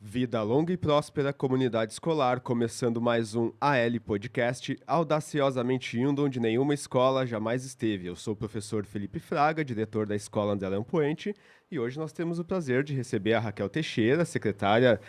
Vida longa e próspera, comunidade escolar, começando mais um AL Podcast, audaciosamente indo onde nenhuma escola jamais esteve. Eu sou o professor Felipe Fraga, diretor da Escola André Lampuente, e hoje nós temos o prazer de receber a Raquel Teixeira, secretária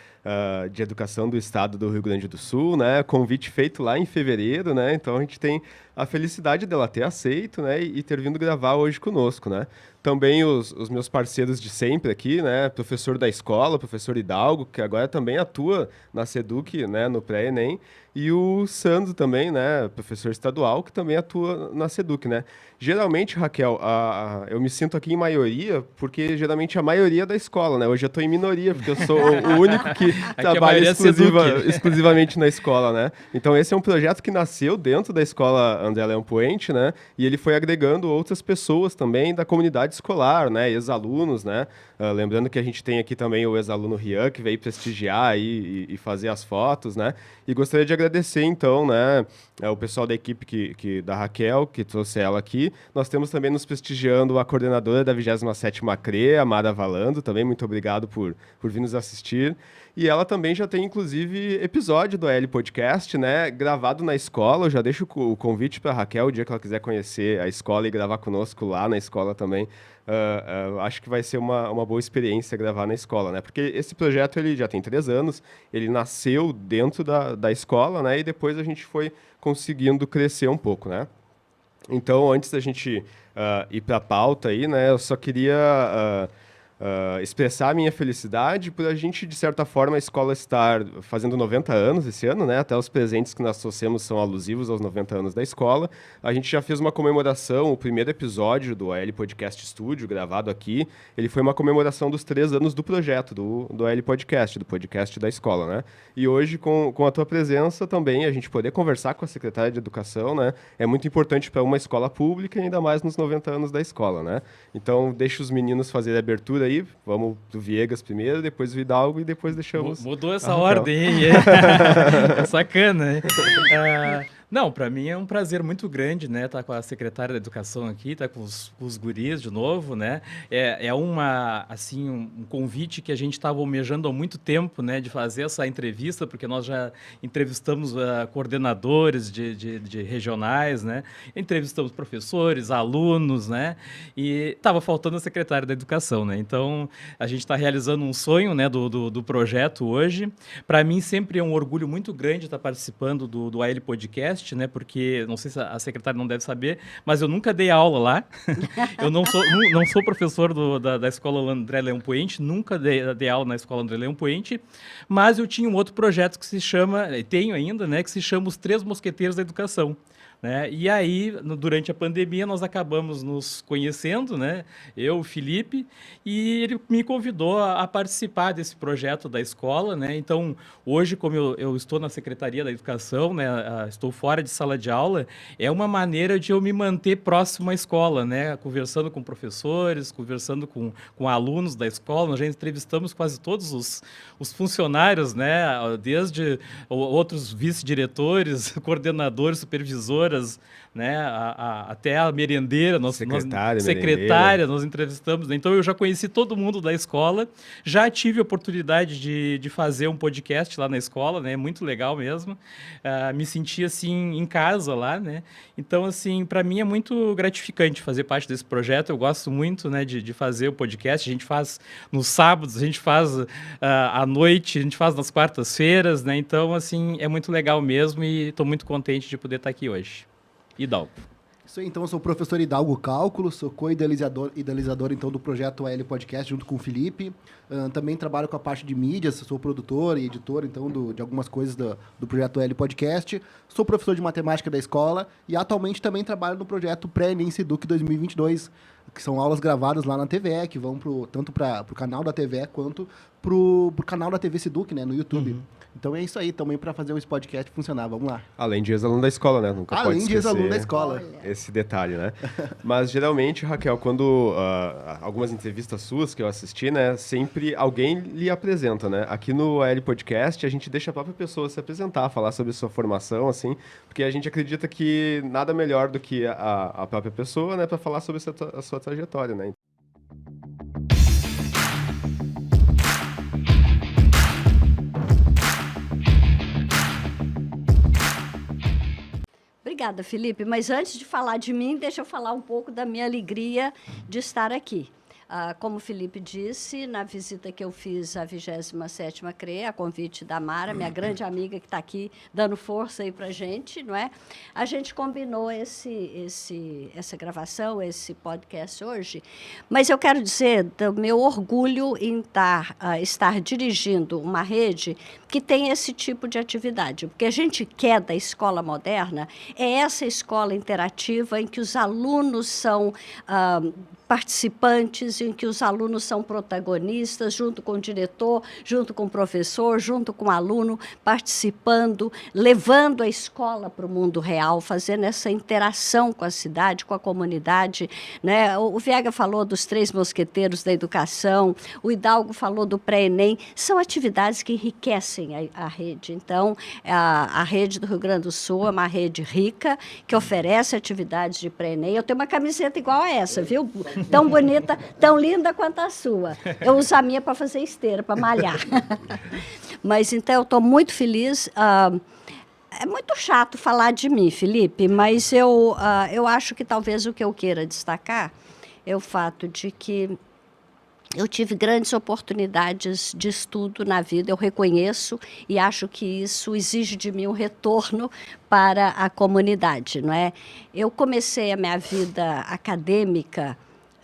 de Educação do Estado do Rio Grande do Sul, né? Convite feito lá em fevereiro, né? Então a gente tem a felicidade dela ter aceito, né? E ter vindo gravar hoje conosco, né? Também os meus parceiros de sempre aqui, né? Professor da escola, professor Hidalgo, que agora também atua na SEDUC, né? No pré-ENEM. E o Sandro também, né? Professor estadual, que também atua na SEDUC, né? Geralmente, Raquel, eu me sinto aqui em maioria, porque geralmente a maioria é da escola, né? Hoje eu estou em minoria, porque eu sou o único que trabalha exclusivamente na escola, né? Então esse é um projeto que nasceu dentro da escola André Leão Poente, né? E ele foi agregando outras pessoas também da comunidade escolar, né? Ex-alunos, né? Lembrando que a gente tem aqui também o ex-aluno Rian, que veio prestigiar aí e fazer as fotos, né? E gostaria de agradecer, então, né, o pessoal da equipe da Raquel, que trouxe ela aqui. Nós temos também nos prestigiando a coordenadora da 27ª CRE, a Mara Valando, também muito obrigado por vir nos assistir. E ela também já tem, inclusive, episódio do AL Podcast, né, gravado na escola. Eu já deixo o convite para a Raquel, o dia que ela quiser conhecer a escola e gravar conosco lá na escola também. Acho que vai ser uma boa experiência gravar na escola, né? Porque esse projeto ele já tem 3 anos, ele nasceu dentro da escola, né? E depois a gente foi conseguindo crescer um pouco, né? Então, antes da gente ir para a pauta aí, né? Eu só queria expressar a minha felicidade por a gente, de certa forma, a escola estar fazendo 90 anos esse ano, né? Até os presentes que nós trouxemos são alusivos aos 90 anos da escola. A gente já fez uma comemoração, o primeiro episódio do AL Podcast Studio, gravado aqui, ele foi uma comemoração dos 3 anos do projeto, do AL Podcast, do podcast da escola, né? E hoje, com a tua presença também, a gente poder conversar com a secretária de Educação, né? É muito importante para uma escola pública, e ainda mais nos 90 anos da escola, né? Então, deixa os meninos fazerem a abertura aí, vamos do Viegas primeiro, depois o Hidalgo e depois deixamos... Mudou essa ordem, hein? É sacana, hein? Não, para mim é um prazer muito grande, né? Estar com a secretária da Educação aqui, estar com os guris de novo, né? Um convite que a gente estava almejando há muito tempo, né? De fazer essa entrevista, porque nós já entrevistamos coordenadores de regionais, né? Entrevistamos professores, alunos, né? E estava faltando a secretária da Educação, né? Então, a gente está realizando um sonho, né? Do projeto hoje. Para mim, sempre é um orgulho muito grande estar participando do AL Podcast, né? Porque, não sei se a secretária não deve saber, mas eu nunca dei aula lá. Eu não sou professor da Escola André Leão Poente, nunca dei aula na Escola André Leão Poente, mas eu tinha um outro projeto que se chama, tenho ainda, né? Que se chama Os Três Mosqueteiros da Educação. Né? E aí, durante a pandemia, nós acabamos nos conhecendo, né? Eu, o Felipe, e ele me convidou a participar desse projeto da escola, né? Então, hoje, como eu estou na Secretaria da Educação, né? Estou fora de sala de aula, é uma maneira de eu me manter próximo à escola, né? Conversando com professores, conversando com alunos da escola. Nós já entrevistamos quase todos os funcionários, né? Desde outros vice-diretores, coordenadores, supervisores, né, até a merendeira, secretária, nós entrevistamos, né? Então eu já conheci todo mundo da escola, já tive a oportunidade de fazer um podcast lá na escola, né, muito legal mesmo, me senti assim em casa lá, né, então assim, para mim é muito gratificante fazer parte desse projeto, eu gosto muito, né, de fazer o podcast, a gente faz nos sábados, a gente faz à noite, a gente faz nas quartas-feiras, né, então assim, é muito legal mesmo e estou muito contente de poder estar aqui hoje. Hidalgo. Isso aí, então, eu sou o professor Hidalgo Cálculo, sou co-idealizador então, do projeto AL Podcast, junto com o Felipe. Também trabalho com a parte de mídias, sou produtor e editor, então, de algumas coisas do projeto AL Podcast. Sou professor de matemática da escola e atualmente também trabalho no projeto Pré-ENEM SEDUC 2022, que são aulas gravadas lá na TVE, que vão tanto para o canal da TVE quanto para o canal da TV SEDUC, né, no YouTube. Uhum. Então é isso aí, também para fazer esse podcast funcionar. Vamos lá. Além de ex-aluno da escola, né? Nunca pode esquecer. Além de ex-aluno da escola. Esse detalhe, né? Mas geralmente, Raquel, quando algumas entrevistas suas que eu assisti, né? Sempre alguém lhe apresenta, né? Aqui no AL Podcast, a gente deixa a própria pessoa se apresentar, falar sobre sua formação, assim, porque a gente acredita que nada melhor do que a própria pessoa, né? Para falar sobre a sua trajetória, né? Obrigada, Felipe. Mas antes de falar de mim, deixa eu falar um pouco da minha alegria de estar aqui. Como o Felipe disse, na visita que eu fiz à 27ª CRE, a convite da Mara, minha grande amiga que está aqui dando força aí para a gente, não é? A gente combinou essa gravação, esse podcast hoje, mas eu quero dizer do meu orgulho em estar dirigindo uma rede que tem esse tipo de atividade, porque a gente quer da escola moderna é essa escola interativa em que os alunos são participantes, em que os alunos são protagonistas, junto com o diretor, junto com o professor, junto com o aluno, participando, levando a escola para o mundo real, fazendo essa interação com a cidade, com a comunidade, né? O Viega falou dos 3 mosqueteiros da educação, o Hidalgo falou do pré-ENEM, são atividades que enriquecem a rede. Então, a rede do Rio Grande do Sul é uma rede rica, que oferece atividades de pré-ENEM. Eu tenho uma camiseta igual a essa, viu? Tão bonita, tão linda quanto a sua. Eu uso a minha para fazer esteira, para malhar. Mas, então, eu estou muito feliz. É muito chato falar de mim, Felipe, mas eu acho que talvez o que eu queira destacar é o fato de que eu tive grandes oportunidades de estudo na vida, eu reconheço e acho que isso exige de mim um retorno para a comunidade, não é? Eu comecei a minha vida acadêmica,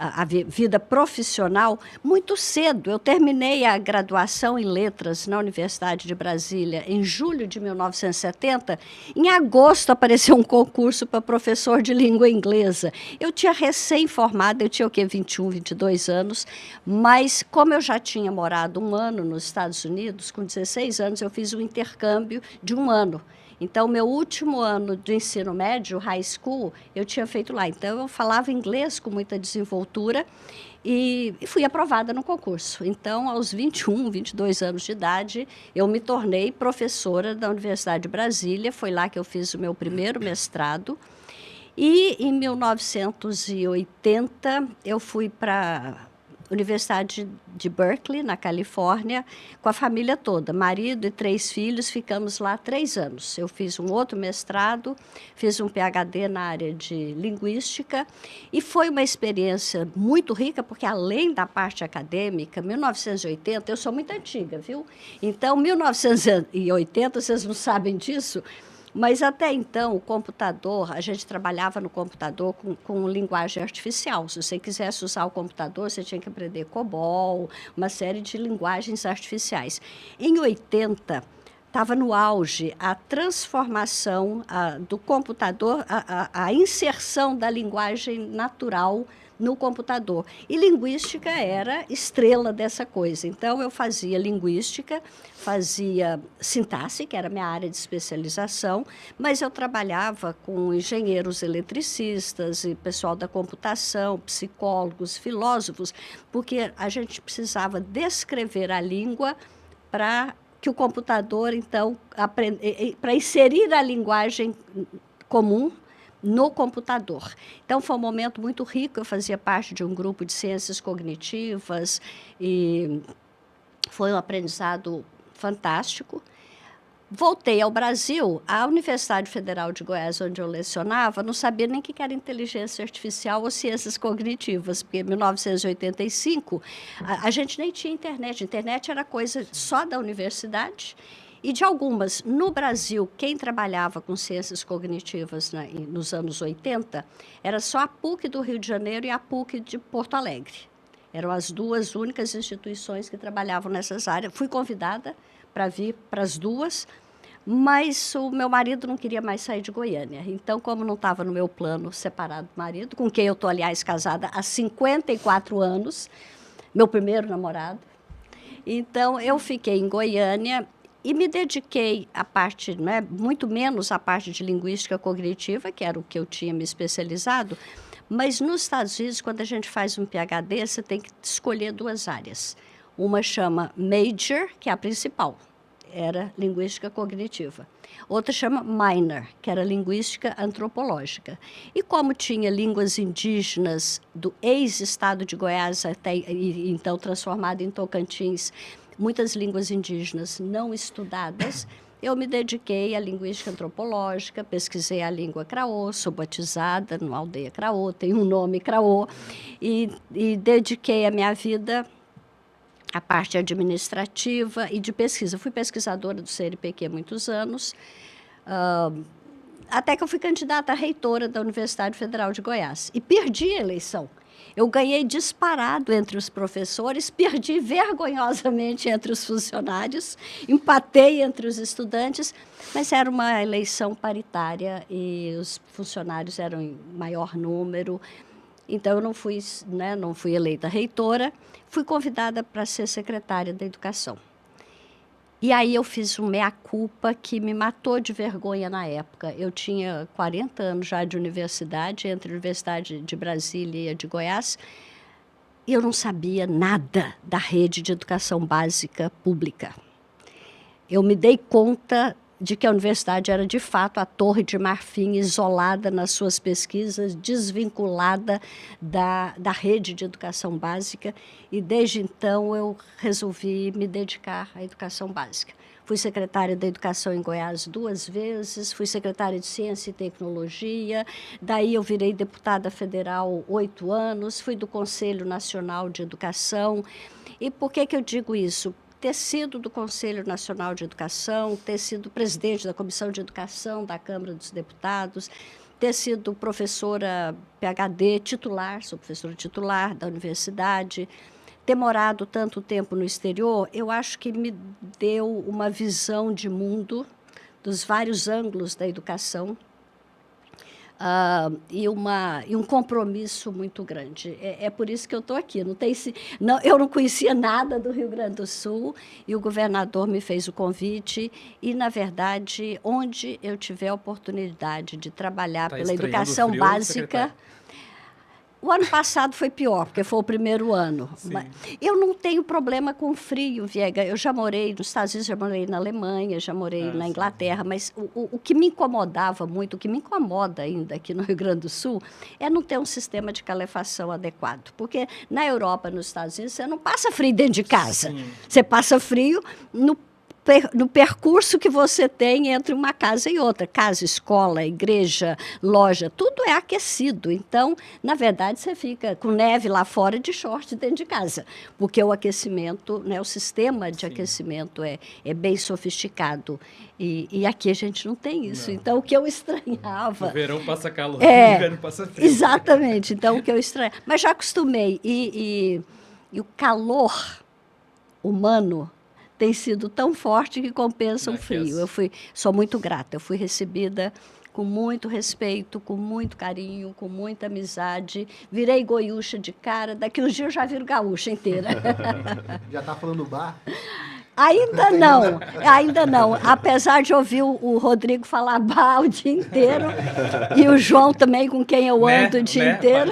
a vida profissional, muito cedo. Eu terminei a graduação em letras na Universidade de Brasília em julho de 1970. Em agosto apareceu um concurso para professor de língua inglesa. Eu tinha recém-formada, eu tinha o quê? 21, 22 anos, mas como eu já tinha morado 1 ano nos Estados Unidos, com 16 anos eu fiz um intercâmbio de 1 ano. Então, meu último ano do ensino médio, high school, eu tinha feito lá. Então, eu falava inglês com muita desenvoltura e fui aprovada no concurso. Então, aos 21, 22 anos de idade, eu me tornei professora da Universidade de Brasília. Foi lá que eu fiz o meu primeiro mestrado. E, em 1980, eu fui para Universidade de Berkeley, na Califórnia, com a família toda, marido e 3 filhos, ficamos lá 3 anos. Eu fiz um outro mestrado, fiz um PhD na área de linguística, e foi uma experiência muito rica, porque além da parte acadêmica, 1980, eu sou muito antiga, viu? Então, 1980, vocês não sabem disso, mas até então, o computador, a gente trabalhava no computador com linguagem artificial. Se você quisesse usar o computador, você tinha que aprender COBOL, uma série de linguagens artificiais. Em 80, estava no auge a transformação do computador, a inserção da linguagem natural no computador. E linguística era estrela dessa coisa. Então, eu fazia linguística, fazia sintaxe, que era a minha área de especialização, mas eu trabalhava com engenheiros eletricistas e pessoal da computação, psicólogos, filósofos, porque a gente precisava descrever a língua para que o computador, então, para inserir a linguagem comum no computador. Então, foi um momento muito rico. Eu fazia parte de um grupo de ciências cognitivas e foi um aprendizado fantástico. Voltei ao Brasil, a Universidade Federal de Goiás, onde eu lecionava, não sabia nem o que era inteligência artificial ou ciências cognitivas, porque em 1985 a gente nem tinha internet. A internet era coisa só da universidade e de algumas. No Brasil, quem trabalhava com ciências cognitivas nos anos 80 era só a PUC do Rio de Janeiro e a PUC de Porto Alegre. Eram as 2 únicas instituições que trabalhavam nessas áreas. Fui convidada para vir para as 2, mas o meu marido não queria mais sair de Goiânia. Então, como não estava no meu plano separar do marido, com quem eu estou, aliás, casada há 54 anos, meu primeiro namorado, então eu fiquei em Goiânia e me dediquei à parte, né, muito menos à parte de linguística cognitiva, que era o que eu tinha me especializado, mas nos Estados Unidos, quando a gente faz um PhD, você tem que escolher 2 áreas. Uma chama Major, que é a principal, era linguística cognitiva. Outra chama Minor, que era linguística antropológica. E como tinha línguas indígenas do ex-estado de Goiás, até, então transformado em Tocantins, muitas línguas indígenas não estudadas, eu me dediquei à linguística antropológica, pesquisei a língua Craô, sou batizada numa aldeia Craô, tenho um nome Craô, e dediquei a minha vida à parte administrativa e de pesquisa. Fui pesquisadora do CNPq há muitos anos, até que eu fui candidata a reitora da Universidade Federal de Goiás. E perdi a eleição. Eu ganhei disparado entre os professores, perdi vergonhosamente entre os funcionários, empatei entre os estudantes, mas era uma eleição paritária e os funcionários eram em maior número. Então, eu não fui eleita reitora, fui convidada para ser secretária da Educação. E aí eu fiz um mea-culpa que me matou de vergonha na época. Eu tinha 40 anos já de universidade, entre a Universidade de Brasília e a de Goiás, e eu não sabia nada da rede de educação básica pública. Eu me dei conta de que a universidade era, de fato, a Torre de Marfim, isolada nas suas pesquisas, desvinculada da rede de educação básica, e desde então eu resolvi me dedicar à educação básica. Fui secretária da Educação em Goiás 2 vezes, fui secretária de Ciência e Tecnologia, daí eu virei deputada federal 8 anos, fui do Conselho Nacional de Educação. E por que eu digo isso? Ter sido do Conselho Nacional de Educação, ter sido presidente da Comissão de Educação da Câmara dos Deputados, ter sido professora PhD titular, sou professora titular da universidade, ter morado tanto tempo no exterior, eu acho que me deu uma visão de mundo dos vários ângulos da educação, e um compromisso muito grande. É por isso que eu estou aqui. Eu não conhecia nada do Rio Grande do Sul e o governador me fez o convite e, na verdade, onde eu tiver a oportunidade de trabalhar pela educação básica... O ano passado foi pior, porque foi o primeiro ano. Eu não tenho problema com frio, Viega. Eu já morei nos Estados Unidos, já morei na Alemanha, já morei na Inglaterra, mas o que me incomodava muito, o que me incomoda ainda aqui no Rio Grande do Sul, é não ter um sistema de calefação adequado. Porque na Europa, nos Estados Unidos, você não passa frio dentro de casa. Sim. Você passa frio no percurso que você tem entre uma casa e outra. Casa, escola, igreja, loja, tudo é aquecido. Então, na verdade, você fica com neve lá fora de short dentro de casa, porque o aquecimento, o sistema de aquecimento é bem sofisticado. E aqui a gente não tem isso. Não. Então, o que eu estranhava... No verão passa calor, no inverno passa frio. Exatamente. Então, o que eu estranhava... Mas já acostumei. E o calor humano tem sido tão forte que compensa o frio. Sou muito grata. Eu fui recebida com muito respeito, com muito carinho, com muita amizade. Virei goiúcha de cara. Daqui uns dias eu já viro gaúcha inteira. Já está falando bar? Ainda não. Apesar de ouvir o Rodrigo falar bar o dia inteiro e o João também, com quem eu ando o dia inteiro.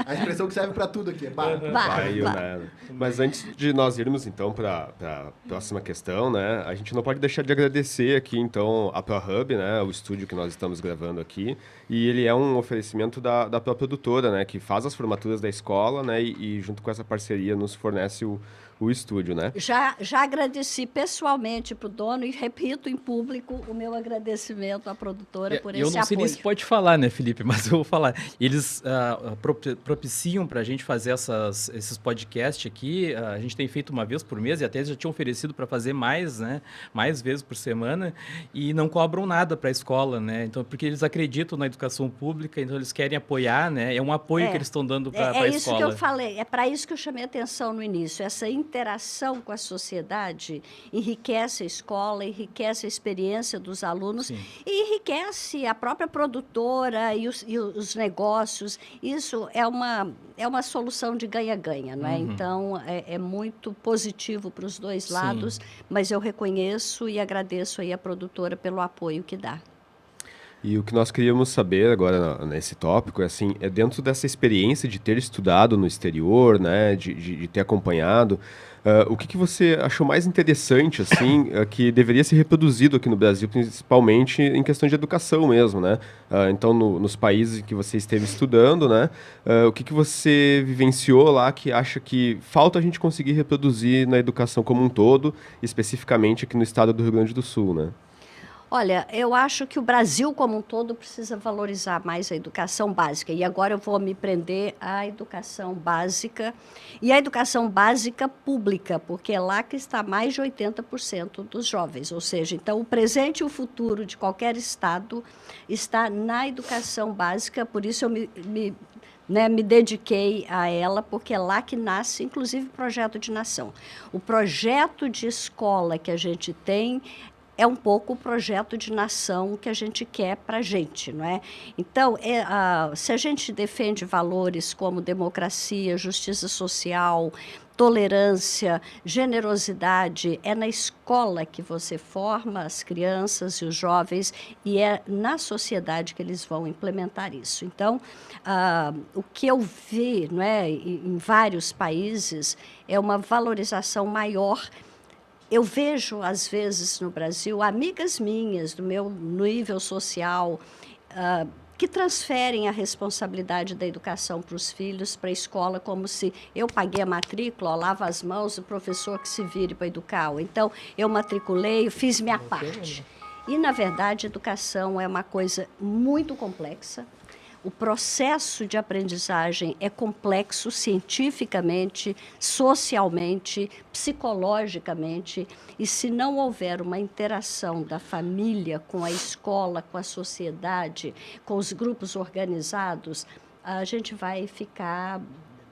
A expressão que serve para tudo aqui é bar. Bar. Mas antes de nós irmos, então, para a próxima questão, né, a gente não pode deixar de agradecer aqui, então, a ProHub, né, o estúdio que nós estamos gravando aqui, e ele é um oferecimento da própria produtora, né, que faz as formaturas da escola, né, e junto com essa parceria nos fornece o estúdio, né? Já agradeci pessoalmente para o dono e repito em público o meu agradecimento à produtora por esse apoio. Eu não sei nem se pode falar, né, Felipe, mas eu vou falar. Eles propiciam para a gente fazer esses podcasts aqui. A gente tem feito uma vez por mês e até já tinham oferecido para fazer mais, né, mais vezes por semana e não cobram nada para a escola, né? Então, porque eles acreditam na educação pública, então eles querem apoiar, né? É um apoio que eles estão dando para a escola. É isso que eu falei. É para isso que eu chamei a atenção no início. Essa interação com a sociedade enriquece a escola, enriquece a experiência dos alunos. Sim. E enriquece a própria produtora e os negócios. Isso é uma solução de ganha-ganha, não é? Uhum. Então, é muito positivo para os dois lados, mas eu reconheço e agradeço aí a produtora pelo apoio que dá. E o que nós queríamos saber agora nesse tópico é dentro dessa experiência de ter estudado no exterior, né, de ter acompanhado, O que você achou mais interessante, assim, que deveria ser reproduzido aqui no Brasil, principalmente em questão de educação mesmo, né? Então, nos países que você esteve estudando, né? O que você vivenciou lá que acha que falta a gente conseguir reproduzir na educação como um todo, especificamente aqui no estado do Rio Grande do Sul, né? Olha, eu acho que o Brasil como um todo precisa valorizar mais a educação básica. E agora eu vou me prender à educação básica e à educação básica pública, porque é lá que está mais de 80% dos jovens. Ou seja, então o presente e o futuro de qualquer estado está na educação básica, por isso eu me dediquei a ela, porque é lá que nasce, inclusive, o projeto de nação. O projeto de escola que a gente tem é um pouco o projeto de nação que a gente quer para a gente, não é? Então, se a gente defende valores como democracia, justiça social, tolerância, generosidade, é na escola que você forma as crianças e os jovens e é na sociedade que eles vão implementar isso. Então, o que eu vi, não é, em vários países é uma valorização maior. Eu vejo, às vezes, no Brasil, amigas minhas do meu nível social que transferem a responsabilidade da educação para os filhos, para a escola, como se eu paguei a matrícula, ó, lava as mãos, o professor que se vire para educar. Ou então, eu matriculei, fiz minha parte. E, na verdade, educação é uma coisa muito complexa. O processo de aprendizagem é complexo cientificamente, socialmente, psicologicamente, e se não houver uma interação da família com a escola, com a sociedade, com os grupos organizados, a gente vai ficar,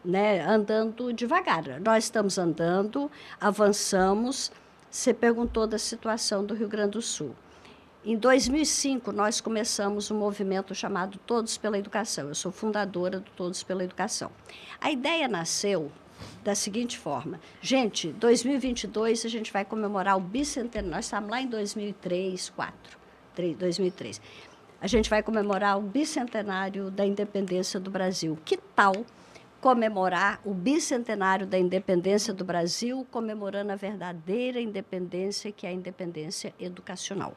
né, andando devagar. Nós estamos andando, avançamos. Você perguntou da situação do Rio Grande do Sul. Em 2005, nós começamos um movimento chamado Todos pela Educação. Eu sou fundadora do Todos pela Educação. A ideia nasceu da seguinte forma. Gente, 2022 a gente vai comemorar o bicentenário. Nós estamos lá em 2003. A gente vai comemorar o bicentenário da independência do Brasil. Que tal comemorar o bicentenário da independência do Brasil, comemorando a verdadeira independência, que é a independência educacional?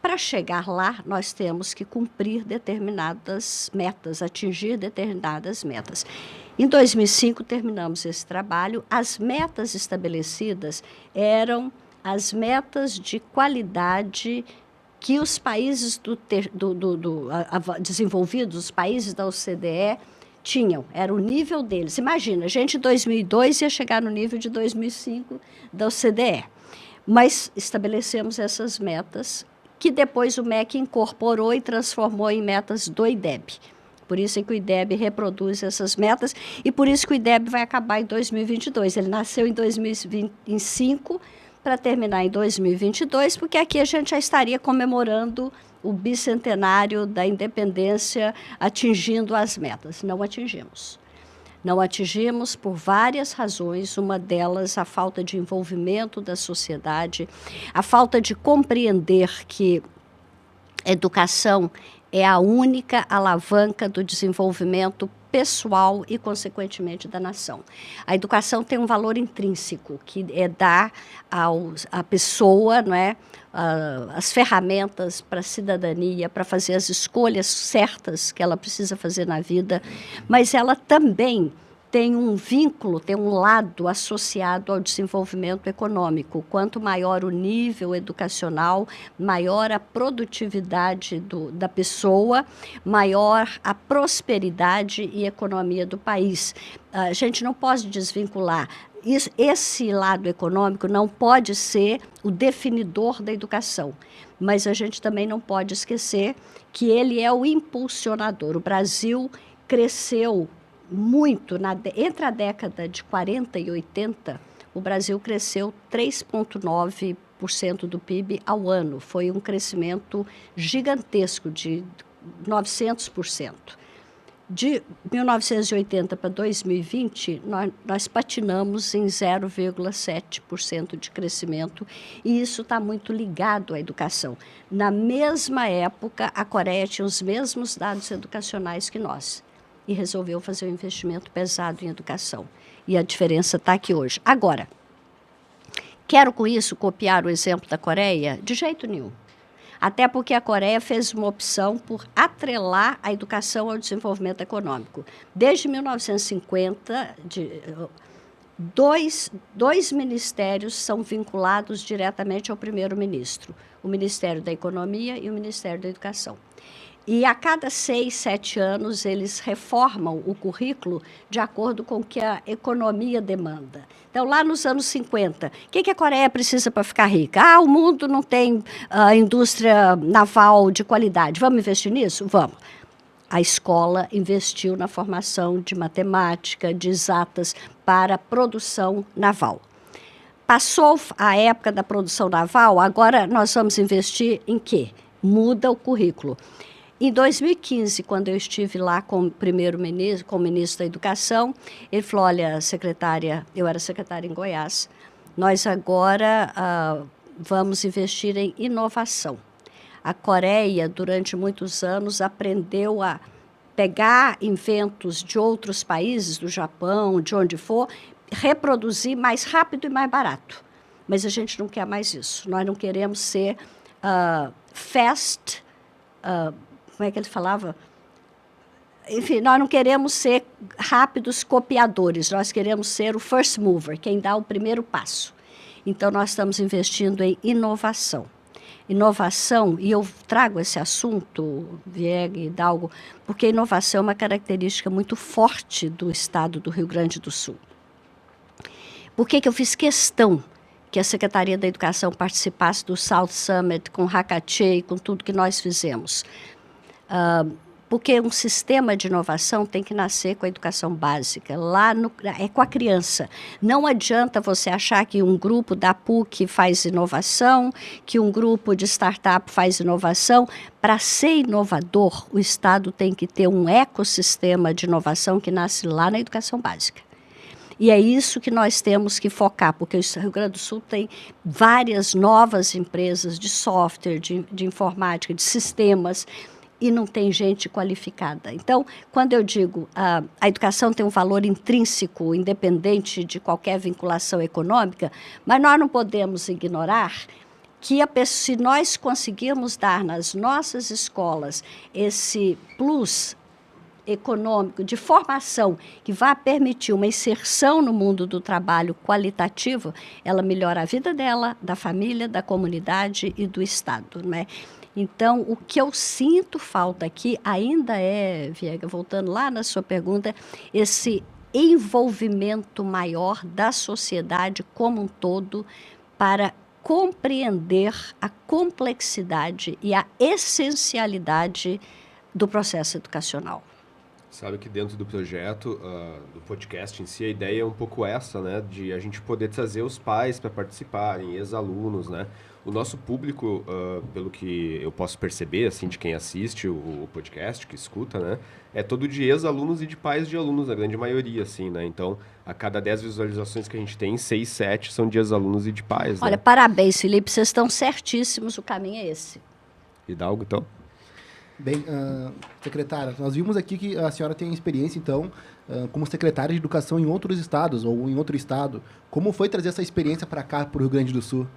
Para chegar lá, nós temos que cumprir determinadas metas, atingir determinadas metas. Em 2005, terminamos esse trabalho. As metas estabelecidas eram as metas de qualidade que os países desenvolvidos, os países da OCDE, tinham. Era o nível deles. Imagina, a gente em 2002 ia chegar no nível de 2005 da OCDE. Mas estabelecemos essas metas que depois o MEC incorporou e transformou em metas do IDEB. Por isso é que o IDEB reproduz essas metas e por isso que o IDEB vai acabar em 2022. Ele nasceu em 2005 para terminar em 2022, porque aqui a gente já estaria comemorando o bicentenário da independência, atingindo as metas. Não atingimos. Não atingimos por várias razões, uma delas a falta de envolvimento da sociedade, a falta de compreender que a educação é a única alavanca do desenvolvimento pessoal e, consequentemente, da nação. A educação tem um valor intrínseco, que é dar à pessoa, não é, as ferramentas para a cidadania, para fazer as escolhas certas que ela precisa fazer na vida, mas ela também tem um vínculo, tem um lado associado ao desenvolvimento econômico. Quanto maior o nível educacional, maior a produtividade da pessoa, maior a prosperidade e economia do país. A gente não pode desvincular. Esse lado econômico não pode ser o definidor da educação, mas a gente também não pode esquecer que ele é o impulsionador. O Brasil cresceu muito, entre a década de 40 e 80, o Brasil cresceu 3,9% do PIB ao ano. Foi um crescimento gigantesco, de 900%. De 1980 para 2020, nós patinamos em 0,7% de crescimento, e isso está muito ligado à educação. Na mesma época, a Coreia tinha os mesmos dados educacionais que nós e resolveu fazer um investimento pesado em educação. E a diferença está aqui hoje. Agora, Quero, com isso, copiar o exemplo da Coreia? De jeito nenhum. Até porque a Coreia fez uma opção por atrelar a educação ao desenvolvimento econômico. Desde 1950, dois ministérios são vinculados diretamente ao primeiro-ministro, o Ministério da Economia e o Ministério da Educação. E a cada 6, 7 anos, eles reformam o currículo de acordo com o que a economia demanda. Então, lá nos anos 50, o que a Coreia precisa para ficar rica? O mundo não tem indústria naval de qualidade. Vamos investir nisso? Vamos. A escola investiu na formação de matemática, de exatas, para produção naval. Passou a época da produção naval, agora nós vamos investir em quê? Muda o currículo. Em 2015, quando eu estive lá com o primeiro-ministro, com o ministro da Educação, ele falou, olha, secretária, eu era secretária em Goiás, nós agora vamos investir em inovação. A Coreia, durante muitos anos, aprendeu a pegar inventos de outros países, do Japão, de onde for, reproduzir mais rápido e mais barato. Mas a gente não quer mais isso. Nós não queremos ser como é que ele falava? Enfim, nós não queremos ser rápidos copiadores, nós queremos ser o first mover, quem dá o primeiro passo. Então, nós estamos investindo em inovação. Inovação, e eu trago esse assunto, Viega e Hidalgo, porque inovação é uma característica muito forte do estado do Rio Grande do Sul. Por que eu fiz questão que a Secretaria da Educação participasse do South Summit, com Hakache, com tudo que nós fizemos? Porque um sistema de inovação tem que nascer com a educação básica, é com a criança. Não adianta você achar que um grupo da PUC faz inovação, que um grupo de startup faz inovação. Para ser inovador, o Estado tem que ter um ecossistema de inovação que nasce lá na educação básica. E é isso que nós temos que focar, porque o Rio Grande do Sul tem várias novas empresas de software, de informática, de sistemas, e não tem gente qualificada. Então, quando eu digo a educação tem um valor intrínseco, independente de qualquer vinculação econômica, mas nós não podemos ignorar que se nós conseguirmos dar nas nossas escolas esse plus econômico de formação que vai permitir uma inserção no mundo do trabalho qualitativo, ela melhora a vida dela, da família, da comunidade e do Estado, né? Então, o que eu sinto falta aqui ainda é, Viega, voltando lá na sua pergunta, esse envolvimento maior da sociedade como um todo para compreender a complexidade e a essencialidade do processo educacional. Sabe que dentro do projeto, do podcast em si, a ideia é um pouco essa, né? De a gente poder trazer os pais para participarem, ex-alunos, né? O nosso público, pelo que eu posso perceber, assim, de quem assiste o podcast, que escuta, né? É todo de ex-alunos e de pais de alunos, a grande maioria, assim, né? Então, a cada 10 visualizações que a gente tem, 6, 7 são de ex-alunos e de pais, Olha, né? parabéns, Felipe, vocês estão certíssimos, o caminho é esse. Hidalgo, então? Bem, secretária, nós vimos aqui que a senhora tem experiência, então, como secretária de Educação em outros estados ou em outro estado. Como foi trazer essa experiência para cá, para o Rio Grande do Sul?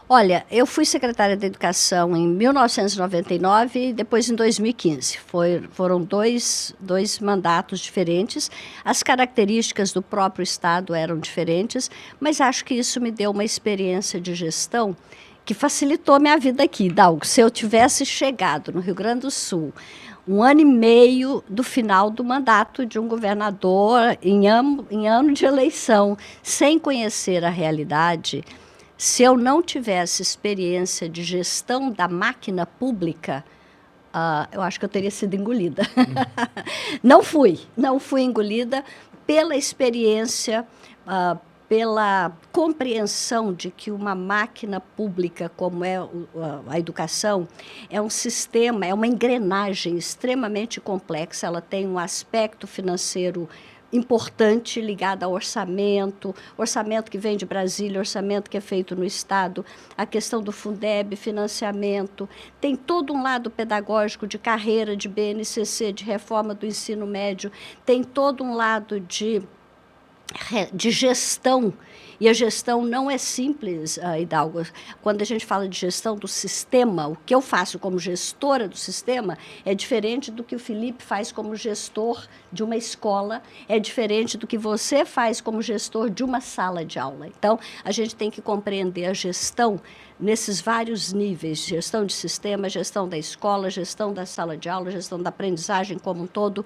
Olha, eu fui secretária da Educação em 1999 e depois em 2015. Foram dois mandatos diferentes. As características do próprio Estado eram diferentes, mas acho que isso me deu uma experiência de gestão que facilitou a minha vida aqui, Hidalgo. Se eu tivesse chegado no Rio Grande do Sul 1 ano e meio do final do mandato de um governador, em ano de eleição, sem conhecer a realidade, se eu não tivesse experiência de gestão da máquina pública, eu acho que eu teria sido engolida. Não fui engolida pela experiência, pela compreensão de que uma máquina pública como é a educação é um sistema, é uma engrenagem extremamente complexa, ela tem um aspecto financeiro importante ligado ao orçamento que vem de Brasília, orçamento que é feito no Estado, a questão do Fundeb, financiamento, tem todo um lado pedagógico de carreira, de BNCC, de reforma do ensino médio, tem todo um lado de gestão E a gestão não é simples, Hidalgo. Quando a gente fala de gestão do sistema, o que eu faço como gestora do sistema é diferente do que o Felipe faz como gestor de uma escola, é diferente do que você faz como gestor de uma sala de aula. Então, a gente tem que compreender a gestão nesses vários níveis, gestão de sistema, gestão da escola, gestão da sala de aula, gestão da aprendizagem como um todo.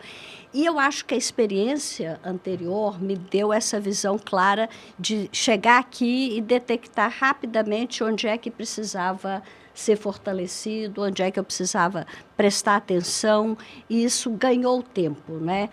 E eu acho que a experiência anterior me deu essa visão clara de chegar aqui e detectar rapidamente onde é que precisava ser fortalecido, onde é que eu precisava prestar atenção, e isso ganhou tempo, né?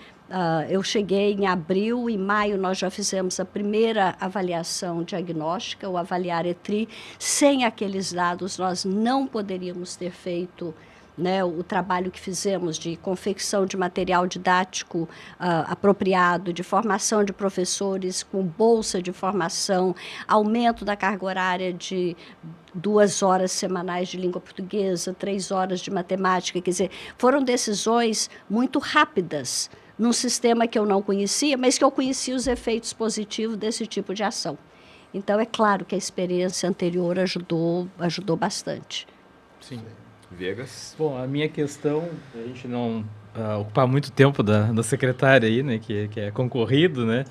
Eu cheguei em abril, em maio nós já fizemos a primeira avaliação diagnóstica, o Avaliar ETRI. Sem aqueles dados, nós não poderíamos ter feito, né, o trabalho que fizemos de confecção de material didático apropriado, de formação de professores com bolsa de formação, aumento da carga horária de 2 horas semanais de língua portuguesa, 3 horas de matemática. Quer dizer, foram decisões muito rápidas, num sistema que eu não conhecia, mas que eu conhecia os efeitos positivos desse tipo de ação. Então, é claro que a experiência anterior ajudou bastante. Sim. Viegas? Bom, a minha questão, a gente não ocupar muito tempo da secretária aí, né, que é concorrido, né,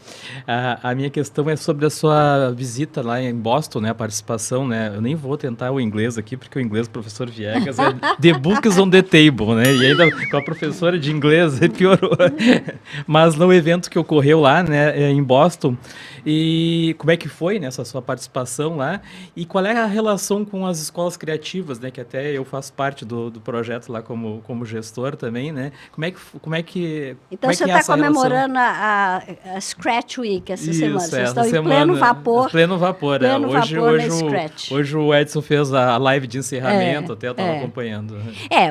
a minha questão é sobre a sua visita lá em Boston, né, a participação, né, eu nem vou tentar o inglês aqui, porque o inglês do professor Viegas é the books on the table, né, e ainda com a professora de inglês piorou, mas no evento que ocorreu lá, né, em Boston, e como é que foi nessa sua participação lá, e qual é a relação com as escolas criativas, né, que até eu faço parte do projeto lá como gestor também, né, como é que então, você está comemorando a Scratch Week essa semana. Vocês estão em pleno vapor. Pleno vapor, pleno vapor na Scratch. Hoje o Edson fez a live de encerramento, até eu estava acompanhando.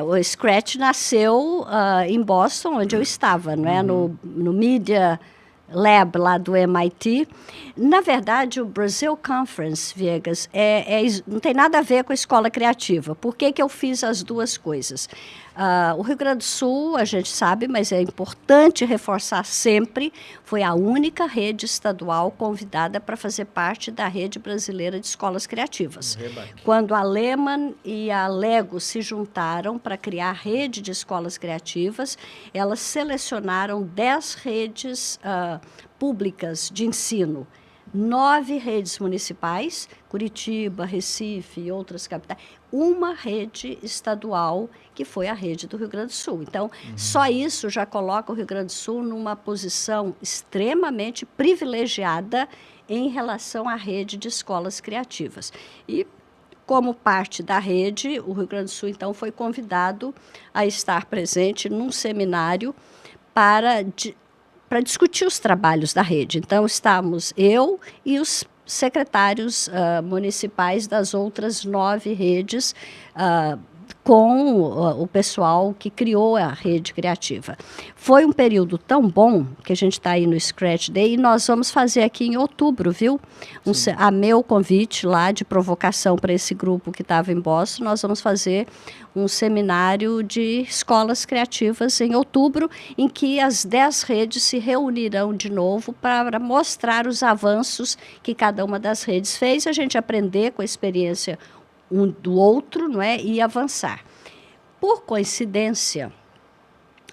O Scratch nasceu em Boston, onde eu estava, não é? No Media Lab lá do MIT. Na verdade, o Brazil Conference, Viegas, não tem nada a ver com a escola criativa. Por que eu fiz as duas coisas? O Rio Grande do Sul, a gente sabe, mas é importante reforçar sempre, foi a única rede estadual convidada para fazer parte da rede brasileira de escolas criativas. Quando a Lehman e a Lego se juntaram para criar a rede de escolas criativas, elas selecionaram 10 redes públicas de ensino, 9 redes municipais, Curitiba, Recife e outras capitais, uma rede estadual, que foi a rede do Rio Grande do Sul. Então, só isso já coloca o Rio Grande do Sul numa posição extremamente privilegiada em relação à rede de escolas criativas. E, como parte da rede, o Rio Grande do Sul, então, foi convidado a estar presente num seminário para discutir os trabalhos da rede. Então, estamos eu e os secretários municipais das outras 9 redes com o pessoal que criou a rede criativa. Foi um período tão bom que a gente está aí no Scratch Day e nós vamos fazer aqui em outubro, viu? A meu convite lá de provocação para esse grupo que estava em Boston, nós vamos fazer um seminário de escolas criativas em outubro, em que as 10 redes se reunirão de novo para mostrar os avanços que cada uma das redes fez, a gente aprender com a experiência um do outro, não é? E avançar. Por coincidência,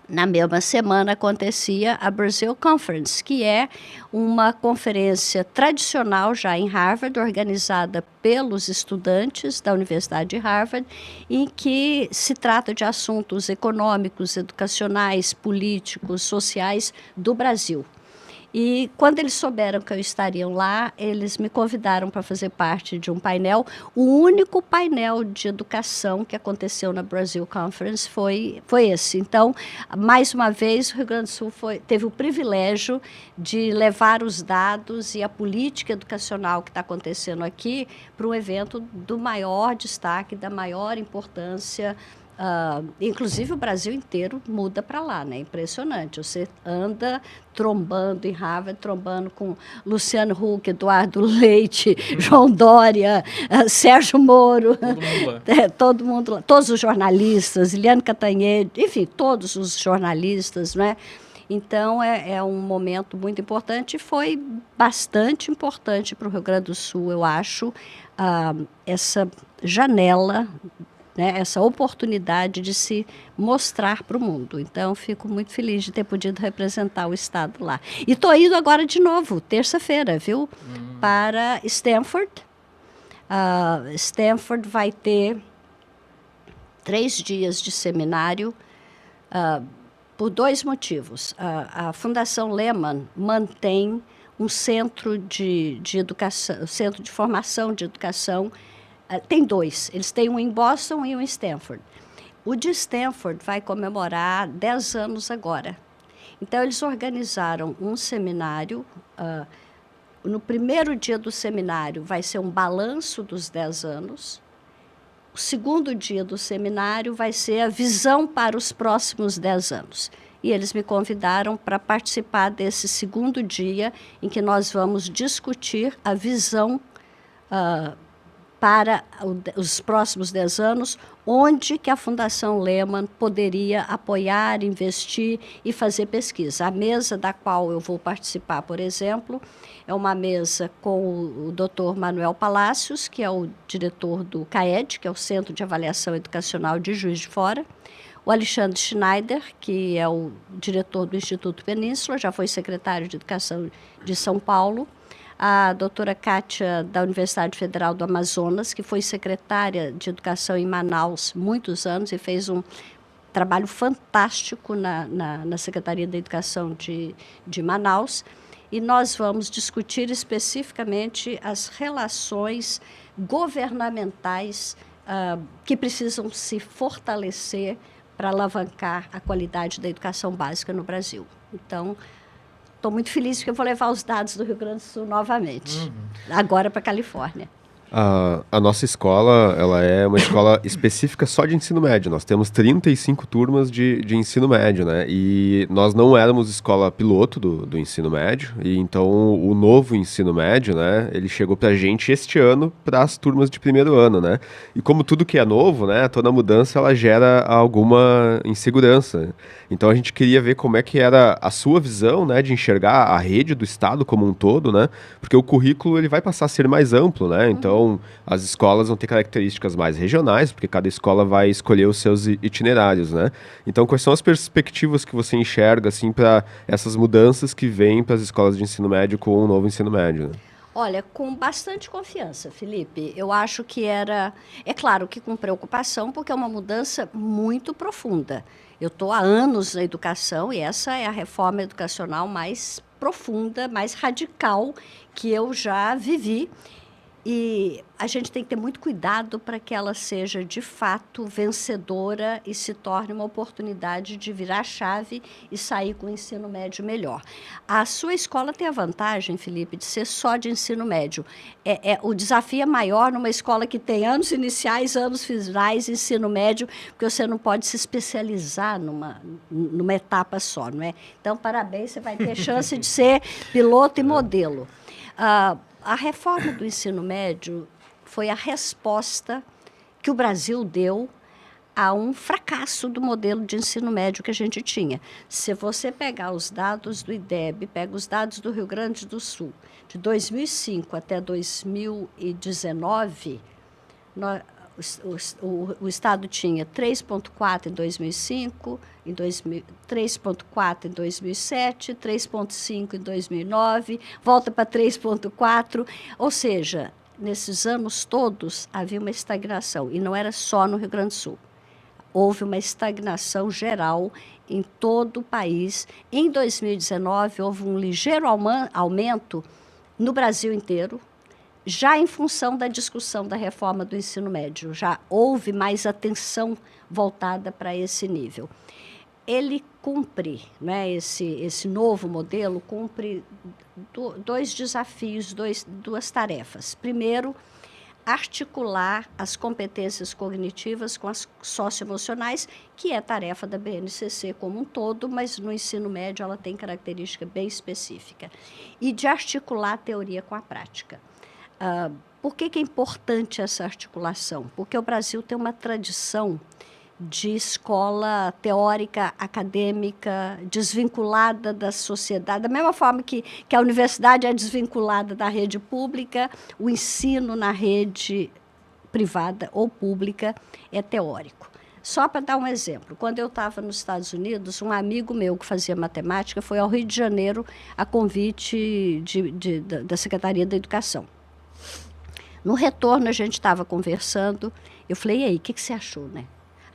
na mesma semana acontecia a Brazil Conference, que é uma conferência tradicional já em Harvard, organizada pelos estudantes da Universidade de Harvard, em que se trata de assuntos econômicos, educacionais, políticos, sociais do Brasil. E quando eles souberam que eu estaria lá, eles me convidaram para fazer parte de um painel. O único painel de educação que aconteceu na Brazil Conference foi esse. Então, mais uma vez, o Rio Grande do Sul teve o privilégio de levar os dados e a política educacional que está acontecendo aqui para um evento do maior destaque, da maior importância. Inclusive o Brasil inteiro muda para lá, né? Impressionante. Você anda trombando em Harvard, trombando com Luciano Huck, Eduardo Leite, João Dória, Sérgio Moro, todo mundo lá, todos os jornalistas, Eliane Cantanhede, enfim, todos os jornalistas, né? Então, é um momento muito importante e foi bastante importante para o Rio Grande do Sul, eu acho, essa janela, né, essa oportunidade de se mostrar para o mundo. Então, fico muito feliz de ter podido representar o Estado lá. E estou indo agora de novo, terça-feira, viu? Para Stanford. Stanford vai ter 3 dias de seminário, por 2 motivos. A Fundação Lehman mantém um centro de educação, centro de formação de educação. Tem 2. Eles têm um em Boston e um em Stanford. O de Stanford vai comemorar 10 anos agora. Então, eles organizaram um seminário. No primeiro dia do seminário vai ser um balanço dos 10 anos. O segundo dia do seminário vai ser a visão para os próximos 10 anos. E eles me convidaram para participar desse segundo dia, em que nós vamos discutir a visão para os próximos 10 anos, onde que a Fundação Lehman poderia apoiar, investir e fazer pesquisa. A mesa da qual eu vou participar, por exemplo, é uma mesa com o Dr. Manuel Palacios, que é o diretor do CAED, que é o Centro de Avaliação Educacional de Juiz de Fora, o Alexandre Schneider, que é o diretor do Instituto Península, já foi secretário de Educação de São Paulo, a doutora Kátia, da Universidade Federal do Amazonas, que foi secretária de Educação em Manaus muitos anos e fez um trabalho fantástico na Secretaria da Educação de Manaus. E nós vamos discutir especificamente as relações governamentais que precisam se fortalecer para alavancar a qualidade da educação básica no Brasil. Então, estou muito feliz porque eu vou levar os dados do Rio Grande do Sul novamente, agora para a Califórnia. A nossa escola, ela é uma escola específica só de ensino médio. Nós temos 35 turmas de ensino médio, né? E nós não éramos escola piloto do ensino médio. E então o novo ensino médio, né? Ele chegou pra gente este ano para as turmas de primeiro ano, né? E como tudo que é novo, né? Toda mudança, ela gera alguma insegurança. Então a gente queria ver como é que era a sua visão, né? De enxergar a rede do Estado como um todo, né? Porque o currículo, ele vai passar a ser mais amplo, né? Então, as escolas vão ter características mais regionais, porque cada escola vai escolher os seus itinerários, né? Então, quais são as perspectivas que você enxerga, assim, para essas mudanças que vêm para as escolas de ensino médio com o novo ensino médio, né? Olha, com bastante confiança, Felipe. Eu acho que era... É claro que com preocupação, porque é uma mudança muito profunda. Eu estou há anos na educação e essa é a reforma educacional mais profunda, mais radical que eu já vivi. E a gente tem que ter muito cuidado para que ela seja, de fato, vencedora e se torne uma oportunidade de virar a chave e sair com o ensino médio melhor. A sua escola tem a vantagem, Felipe, de ser só de ensino médio. O desafio é maior numa escola que tem anos iniciais, anos finais, ensino médio, porque você não pode se especializar numa etapa só, não é? Então, parabéns, você vai ter chance de ser piloto e modelo. A reforma do ensino médio foi a resposta que o Brasil deu a um fracasso do modelo de ensino médio que a gente tinha. Se você pegar os dados do IDEB, pega os dados do Rio Grande do Sul, de 2005 até 2019, o Estado tinha 3,4 em 2005, 3,4 em 2007, 3,5 em 2009, volta para 3,4, ou seja, nesses anos todos havia uma estagnação, e não era só no Rio Grande do Sul. Houve uma estagnação geral em todo o país. Em 2019, houve um ligeiro aumento no Brasil inteiro, já em função da discussão da reforma do ensino médio. Já houve mais atenção voltada para esse nível. Ele cumpre, né, esse novo modelo, cumpre 2 desafios, duas tarefas. Primeiro, articular as competências cognitivas com as socioemocionais, que é tarefa da BNCC como um todo, mas no ensino médio ela tem característica bem específica. E de articular a teoria com a prática. Por que é importante essa articulação? Porque o Brasil tem uma tradição de escola teórica, acadêmica, desvinculada da sociedade. Da mesma forma que a universidade é desvinculada da rede pública, o ensino na rede privada ou pública é teórico. Só para dar um exemplo, quando eu estava nos Estados Unidos, um amigo meu que fazia matemática foi ao Rio de Janeiro a convite da Secretaria da Educação. No retorno, a gente estava conversando, eu falei, e aí, o que você achou, né?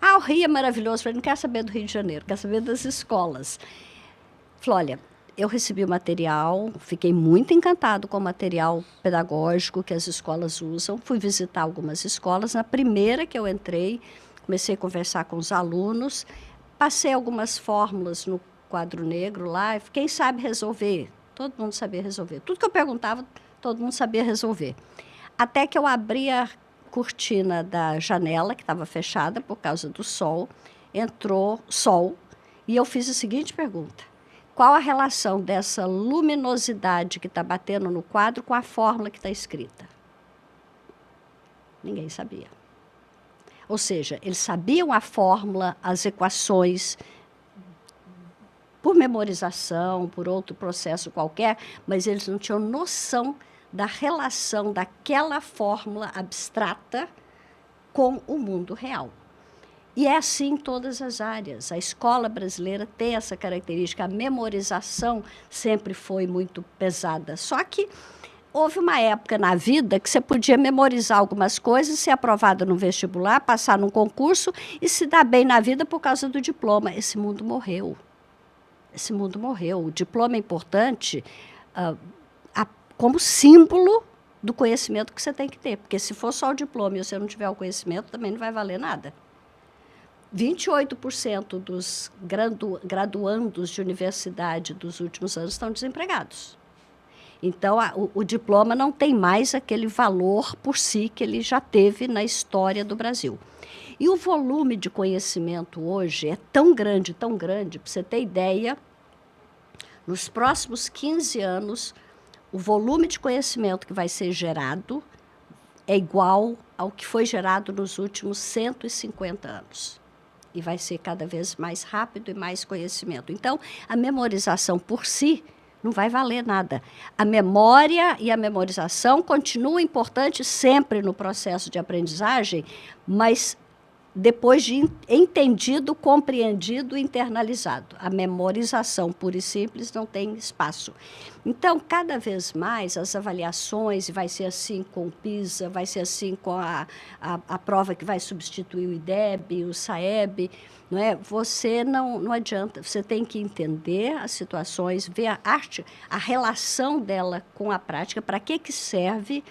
Ah, o Rio é maravilhoso. Eu falei, não quero saber do Rio de Janeiro, quero saber das escolas. Falei, olha, eu recebi o material, fiquei muito encantado com o material pedagógico que as escolas usam. Fui visitar algumas escolas. Na primeira que eu entrei, comecei a conversar com os alunos, passei algumas fórmulas no quadro negro lá, e quem sabe resolver? Todo mundo sabia resolver. Tudo que eu perguntava, todo mundo sabia resolver. Até que eu abri a cortina da janela, que estava fechada por causa do sol, entrou sol, e eu fiz a seguinte pergunta: qual a relação dessa luminosidade que está batendo no quadro com a fórmula que está escrita? Ninguém sabia. Ou seja, eles sabiam a fórmula, as equações, por memorização, por outro processo qualquer, mas eles não tinham noção da relação daquela fórmula abstrata com o mundo real. E é assim em todas as áreas. A escola brasileira tem essa característica, a memorização sempre foi muito pesada. Só que houve uma época na vida que você podia memorizar algumas coisas, ser aprovada no vestibular, passar num concurso e se dar bem na vida por causa do diploma. Esse mundo morreu. Esse mundo morreu. O diploma é importante como símbolo do conhecimento que você tem que ter. Porque se for só o diploma e você não tiver o conhecimento, também não vai valer nada. 28% dos graduandos de universidade dos últimos anos estão desempregados. Então, o diploma não tem mais aquele valor por si que ele já teve na história do Brasil. E o volume de conhecimento hoje é tão grande, para você ter ideia, nos próximos 15 anos, o volume de conhecimento que vai ser gerado é igual ao que foi gerado nos últimos 150 anos. E vai ser cada vez mais rápido e mais conhecimento. Então, a memorização por si não vai valer nada. A memória e a memorização continuam importantes sempre no processo de aprendizagem, mas depois de entendido, compreendido, internalizado. A memorização pura e simples não tem espaço. Então, cada vez mais, as avaliações, e vai ser assim com o PISA, vai ser assim com a prova que vai substituir o IDEB, o SAEB, não é? Você não adianta, você tem que entender as situações, ver a arte, a relação dela com a prática, para que serve,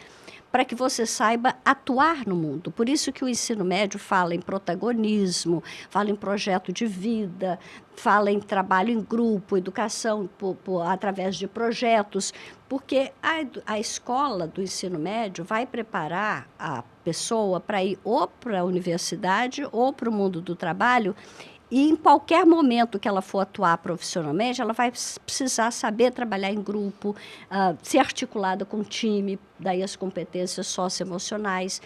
para que você saiba atuar no mundo. Por isso que o ensino médio fala em protagonismo, fala em projeto de vida, fala em trabalho em grupo, educação através de projetos, porque a escola do ensino médio vai preparar a pessoa para ir ou para a universidade ou para o mundo do trabalho. E em qualquer momento que ela for atuar profissionalmente, ela vai precisar saber trabalhar em grupo, ser articulada com o time, daí as competências socioemocionais.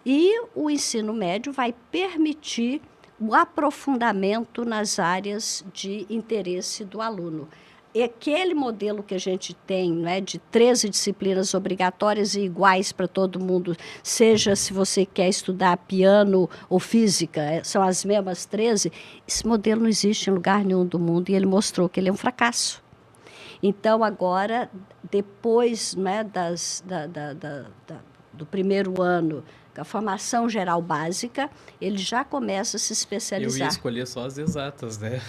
E o ensino médio vai permitir o aprofundamento nas áreas de interesse do aluno. E aquele modelo que a gente tem, né, de 13 disciplinas obrigatórias e iguais para todo mundo, seja se você quer estudar piano ou física, são as mesmas 13, esse modelo não existe em lugar nenhum do mundo e ele mostrou que ele é um fracasso. Então, agora, depois, né, do primeiro ano, a formação geral básica, ele já começa a se especializar. Eu ia escolher só as exatas, né?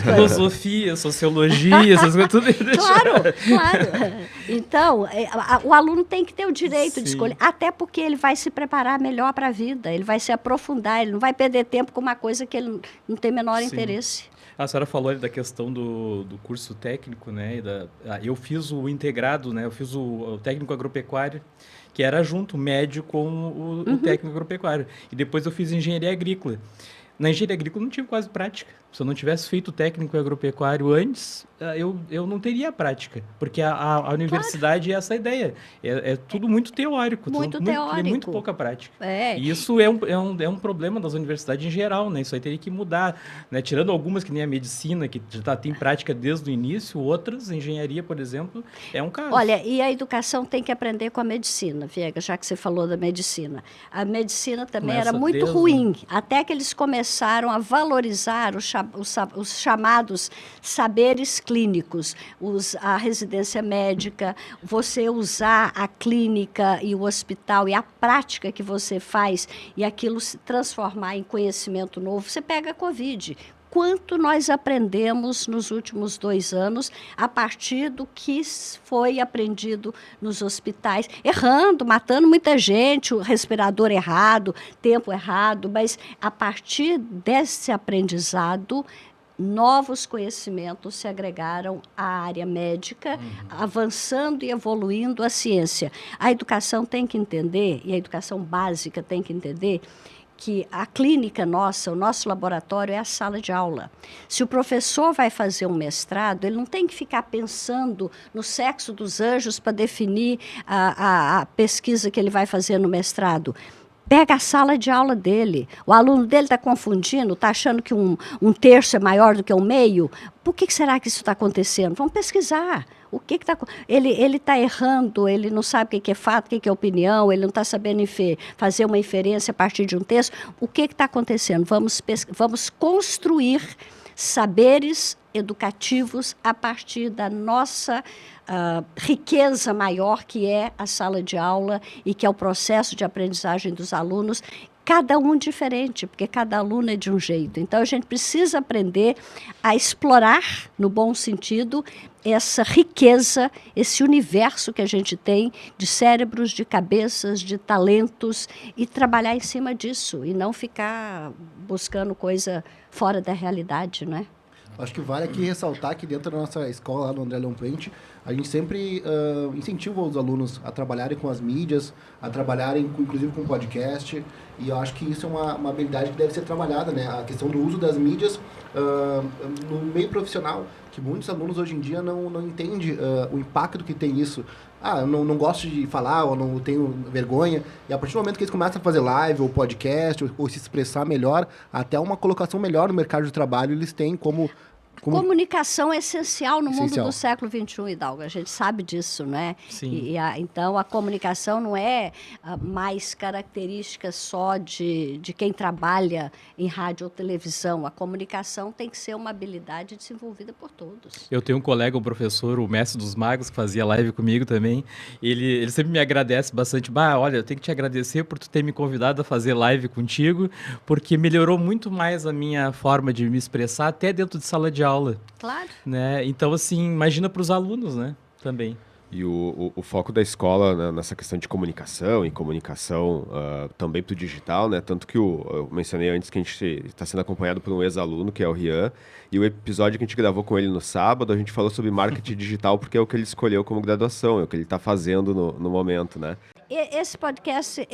Filosofia, sociologia, essas coisas, tudo. Claro. Então, o aluno tem que ter o direito de escolher, até porque ele vai se preparar melhor para a vida, ele vai se aprofundar, ele não vai perder tempo com uma coisa que ele não tem menor interesse. A senhora falou ali da questão do curso técnico, né? Eu fiz o integrado, né? Eu fiz o técnico agropecuário, que era junto, médio com o técnico agropecuário. E depois eu fiz engenharia agrícola. Na engenharia agrícola não tive quase prática. Se eu não tivesse feito o técnico agropecuário antes, eu não teria prática, porque a universidade é essa ideia. É tudo muito teórico, Muito tem teórico. muito pouca prática. É. E isso é um problema das universidades em geral, né? Isso aí teria que mudar, né? Tirando algumas que nem a medicina, que já tem prática desde o início, outras, engenharia, por exemplo, é um caso. Olha, e a educação tem que aprender com a medicina, Viega, já que você falou da medicina. A medicina também Começa era muito desde- ruim, até que eles começaram a valorizar os chamados saberes clínicos, a residência médica, você usar a clínica e o hospital e a prática que você faz e aquilo se transformar em conhecimento novo. Você pega a Covid. Quanto nós aprendemos nos últimos 2 anos a partir do que foi aprendido nos hospitais, errando, matando muita gente, o respirador errado, tempo errado, mas a partir desse aprendizado, novos conhecimentos se agregaram à área médica, avançando e evoluindo a ciência. A educação tem que entender, e a educação básica tem que entender, que a clínica nossa, o nosso laboratório é a sala de aula. Se o professor vai fazer um mestrado, ele não tem que ficar pensando no sexo dos anjos para definir a pesquisa que ele vai fazer no mestrado. Pega a sala de aula dele. O aluno dele está confundindo, está achando que um terço é maior do que um meio. Por que será que isso está acontecendo? Vamos pesquisar. O que está... Ele está errando, ele não sabe o que é fato, o que é opinião, ele não está sabendo fazer uma inferência a partir de um texto. O que está acontecendo? Vamos construir saberes educativos a partir da nossa riqueza maior, que é a sala de aula e que é o processo de aprendizagem dos alunos, cada um diferente, porque cada aluno é de um jeito. Então, a gente precisa aprender a explorar, no bom sentido, essa riqueza, esse universo que a gente tem de cérebros, de cabeças, de talentos, e trabalhar em cima disso, e não ficar buscando coisa fora da realidade, não é? Acho que vale aqui ressaltar que dentro da nossa escola, lá no André Leon Puente, a gente sempre incentiva os alunos a trabalharem com as mídias, a trabalharem, inclusive, com podcast, e eu acho que isso é uma habilidade que deve ser trabalhada, né? A questão do uso das mídias no meio profissional, que muitos alunos hoje em dia não entendem o impacto que tem isso. Eu não gosto de falar, ou não tenho vergonha. E a partir do momento que eles começam a fazer live, ou podcast, ou se expressar melhor, até uma colocação melhor no mercado de trabalho, eles têm como... Comunicação é essencial no mundo Essencial. do século XXI, Hidalgo. A gente sabe disso, não é? Sim. Então, a comunicação não é mais característica só de quem trabalha em rádio ou televisão. A comunicação tem que ser uma habilidade desenvolvida por todos. Eu tenho um colega, um professor, o mestre dos magos, que fazia live comigo também. Ele sempre me agradece bastante. Olha, eu tenho que te agradecer por tu ter me convidado a fazer live contigo, porque melhorou muito mais a minha forma de me expressar, até dentro de sala de aula. Claro. Né? Então, assim, imagina para os alunos, né? Também. E o foco da escola, né, nessa questão de comunicação e comunicação também para o digital, né? Tanto que eu mencionei antes que a gente está sendo acompanhado por um ex-aluno, que é o Rian, e o episódio que a gente gravou com ele no sábado, a gente falou sobre marketing digital, porque é o que ele escolheu como graduação, é o que ele está fazendo no momento, né? Esse podcast,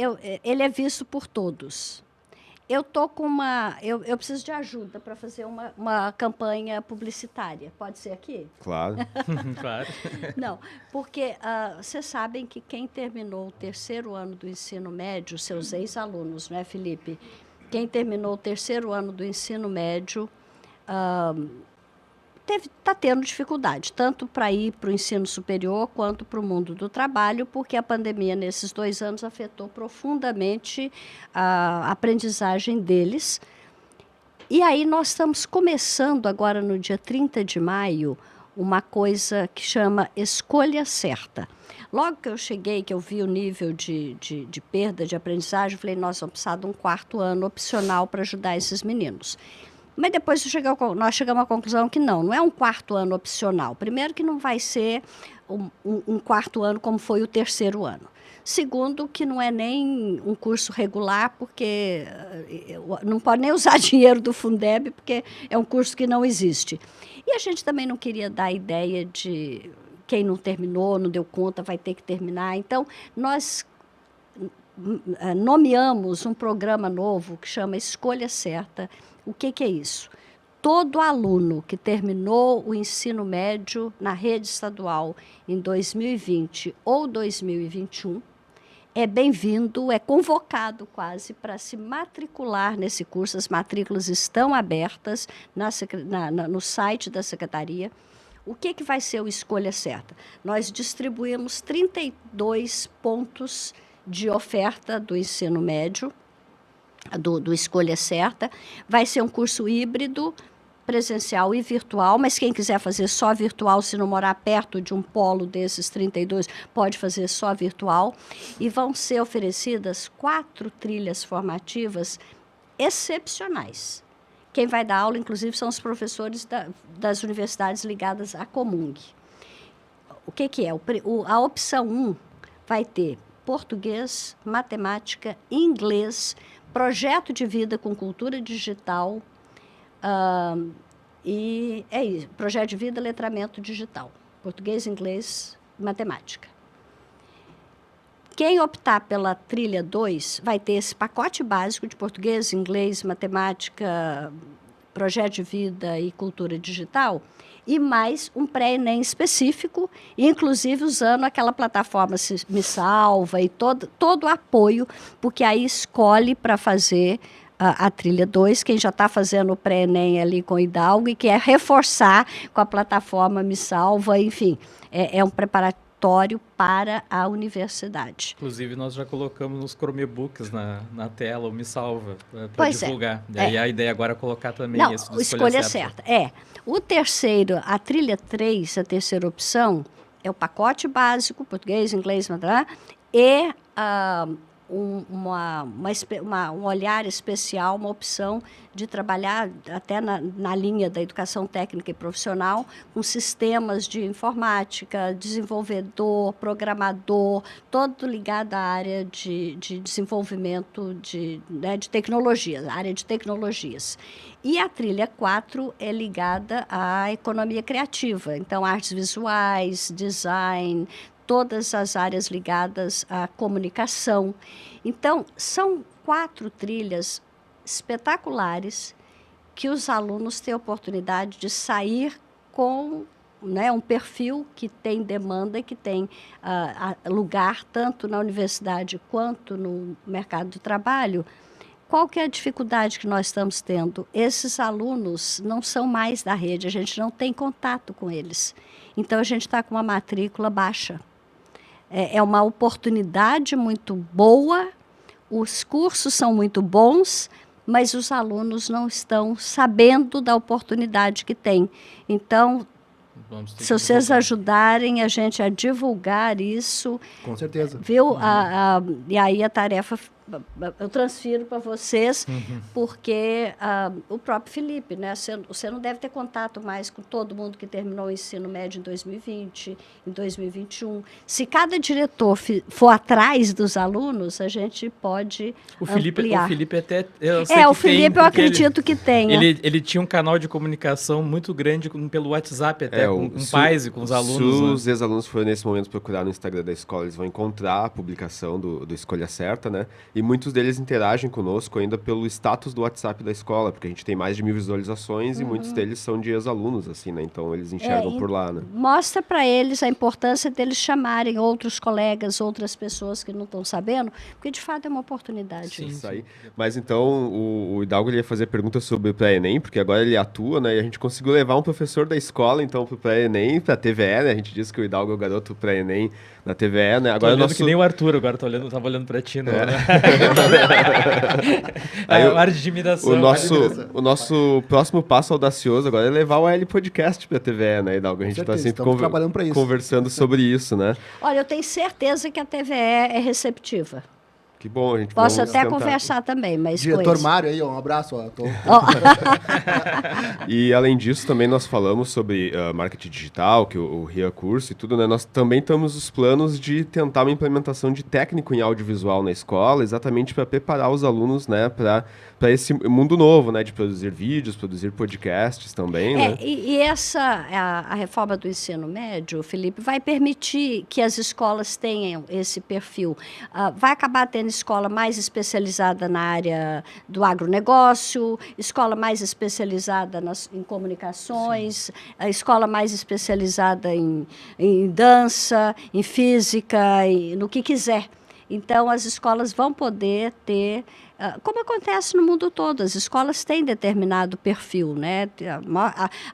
ele é visto por todos. Eu tô com eu preciso de ajuda para fazer uma campanha publicitária. Pode ser aqui? Claro. Claro. Não, porque vocês sabem que quem terminou o 3º ano do ensino médio, seus ex-alunos, não é, Felipe? Quem terminou o 3º ano do ensino médio está tendo dificuldade, tanto para ir para o ensino superior quanto para o mundo do trabalho, porque a pandemia, nesses 2 anos, afetou profundamente a aprendizagem deles. E aí nós estamos começando agora, no dia 30 de maio, uma coisa que chama Escolha Certa. Logo que eu cheguei, que eu vi o nível de perda de aprendizagem, eu falei, nós vamos precisar de um 4º ano opcional para ajudar esses meninos. Mas depois nós chegamos à conclusão que não é um 4º ano opcional. Primeiro, que não vai ser um 4º ano como foi o 3º ano. Segundo, que não é nem um curso regular, porque não pode nem usar dinheiro do Fundeb, porque é um curso que não existe. E a gente também não queria dar a ideia de quem não terminou, não deu conta, vai ter que terminar. Então, nós nomeamos um programa novo que chama Escolha Certa. O que é isso? todo aluno que terminou o ensino médio na rede estadual em 2020 ou 2021 é bem-vindo, é convocado quase para se matricular nesse curso. As matrículas estão abertas no site da Secretaria. O que vai ser o Escolha Certa? Nós distribuímos 32 pontos de oferta do ensino médio, do Escolha Certa. Vai ser um curso híbrido, presencial e virtual, mas quem quiser fazer só virtual, se não morar perto de um polo desses 32, pode fazer só virtual. E vão ser oferecidas 4 trilhas formativas excepcionais. Quem vai dar aula, inclusive, são os professores das universidades ligadas à Comung. O que é? A opção 1 vai ter português, matemática, inglês, projeto de vida com cultura digital, e é isso, projeto de vida, letramento digital, português, inglês, matemática. Quem optar pela trilha 2 vai ter esse pacote básico de português, inglês, matemática, projeto de vida e cultura digital, e mais um pré-ENEM específico, inclusive usando aquela plataforma Me Salva e todo o apoio, porque aí escolhe para fazer a trilha 2, quem já está fazendo o pré-ENEM ali com o Hidalgo e quer reforçar com a plataforma Me Salva, enfim, é um preparatório para a universidade. Inclusive, nós já colocamos nos Chromebooks na tela o Me Salva para divulgar. E aí a ideia agora é colocar também esse do Escolha Certa. O terceiro, a trilha 3, a terceira opção, é o pacote básico, português, inglês, e um olhar especial, uma opção de trabalhar até na linha da educação técnica e profissional, com sistemas de informática, desenvolvedor, programador, todo ligado à área de desenvolvimento de tecnologias, área de tecnologias. E a trilha 4 é ligada à economia criativa, então artes visuais, design, todas as áreas ligadas à comunicação. Então, são 4 trilhas espetaculares que os alunos têm a oportunidade de sair com um perfil que tem demanda e que tem lugar tanto na universidade quanto no mercado de trabalho. Qual que é a dificuldade que nós estamos tendo? Esses alunos não são mais da rede, a gente não tem contato com eles. Então, a gente está com uma matrícula baixa. É uma oportunidade muito boa, os cursos são muito bons, mas os alunos não estão sabendo da oportunidade que tem. Então, se vocês ajudarem a gente a divulgar isso... Com certeza. Viu? E aí a tarefa eu transfiro para vocês, porque o próprio Felipe, né? Você não deve ter contato mais com todo mundo que terminou o ensino médio em 2020, em 2021. Se cada diretor for atrás dos alunos, a gente pode ampliar. O Felipe até... O Felipe eu acredito que tenha. Ele tinha um canal de comunicação muito grande pelo WhatsApp até, com pais e com os alunos. Se os ex-alunos forem nesse momento procurar no Instagram da escola, eles vão encontrar a publicação do Escolha Certa, né? E muitos deles interagem conosco ainda pelo status do WhatsApp da escola, porque a gente tem mais de 1000 visualizações e muitos deles são de ex-alunos, assim, né? Então eles enxergam por lá, né? Mostra para eles a importância deles chamarem outros colegas, outras pessoas que não estão sabendo, porque de fato é uma oportunidade. Sim, isso aí. Mas então o Hidalgo ele ia fazer perguntas sobre o pré-ENEM, porque agora ele atua, né? E a gente conseguiu levar um professor da escola, então, para o pré-ENEM, para a TVE, né? A gente disse que o Hidalgo é o garoto pré-ENEM na TVE, né? Agora olhando que nem o Arthur, agora tava olhando para ti, né? Aí a área de intimidação. O nosso próximo passo audacioso agora é levar o AL Podcast para a TVE, né, Hidalgo? A gente está sempre conversando sobre isso, né? Olha, eu tenho certeza que a TVE é receptiva. Que bom, a gente posso até conversar também, mas diretor Mário aí, um abraço. E além disso, também nós falamos sobre marketing digital, que o RIA curso e tudo, né? Nós também temos os planos de tentar uma implementação de técnico em audiovisual na escola, exatamente para preparar os alunos, né, para esse mundo novo, né, de produzir vídeos, produzir podcasts também, né? E a reforma do ensino médio, Felipe, vai permitir que as escolas tenham esse perfil. Vai acabar tendo escola mais especializada na área do agronegócio, escola mais especializada em comunicações, a escola mais especializada em dança, em física, no que quiser. Então, as escolas vão poder ter, como acontece no mundo todo, as escolas têm determinado perfil, né?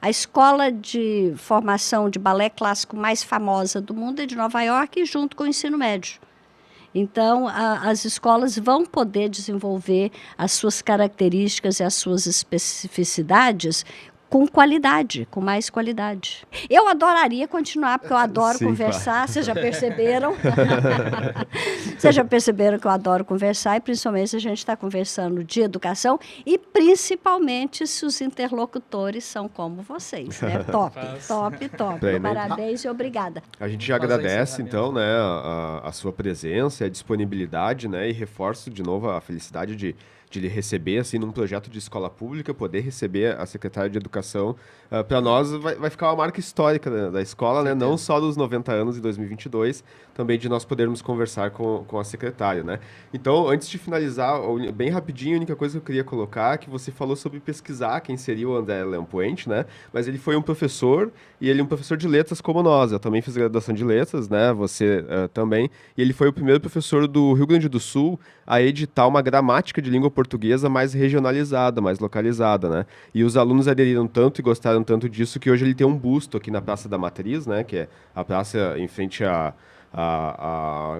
A escola de formação de balé clássico mais famosa do mundo é de Nova York, junto com o ensino médio. Então, as escolas vão poder desenvolver as suas características e as suas especificidades com qualidade, com mais qualidade. Eu adoraria continuar, porque eu adoro Sim, conversar, claro. vocês já perceberam? Vocês já perceberam que eu adoro conversar, e principalmente se a gente está conversando de educação, e principalmente se os interlocutores são como vocês, né? Top, top, top. Bem, né? Parabéns e obrigada. A gente já Fazer agradece, encerramento. então, né, a sua presença, a disponibilidade, né, e reforço de novo a felicidade de lhe receber, assim, num projeto de escola pública, poder receber a secretária de Educação. Para nós, vai ficar uma marca histórica da escola, né, não só dos 90 anos em 2022, também de nós podermos conversar com a secretária, né. Então, antes de finalizar, bem rapidinho, a única coisa que eu queria colocar é que você falou sobre pesquisar quem seria o André Lampuente, né, mas ele foi um professor, e ele é um professor de letras como nós. Eu também fiz graduação de letras, né, você também, e ele foi o primeiro professor do Rio Grande do Sul a editar uma gramática de língua portuguesa mais regionalizada, mais localizada, né? E os alunos aderiram tanto e gostaram tanto disso que hoje ele tem um busto aqui na Praça da Matriz, né? Que é a praça em frente à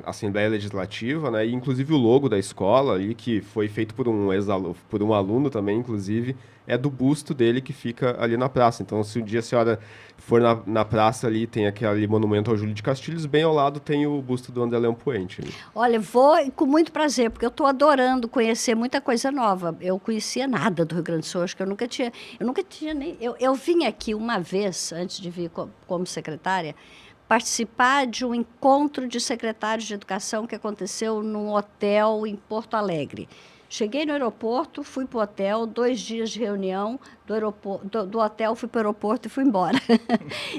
Assembleia Legislativa, né? E inclusive o logo da escola ali, que foi feito por um aluno também, inclusive, é do busto dele que fica ali na praça. Então, se um dia a senhora for na praça ali, tem aquele monumento ao Júlio de Castilhos, bem ao lado tem o busto do André Lampuente. Olha, vou com muito prazer, porque eu estou adorando conhecer muita coisa nova. Eu conhecia nada do Rio Grande do Sul, acho que eu nunca tinha nem... Eu vim aqui uma vez, antes de vir como secretária, participar de um encontro de secretários de educação que aconteceu num hotel em Porto Alegre. Cheguei no aeroporto, fui para o hotel, 2 dias de reunião, do hotel fui para o aeroporto e fui embora.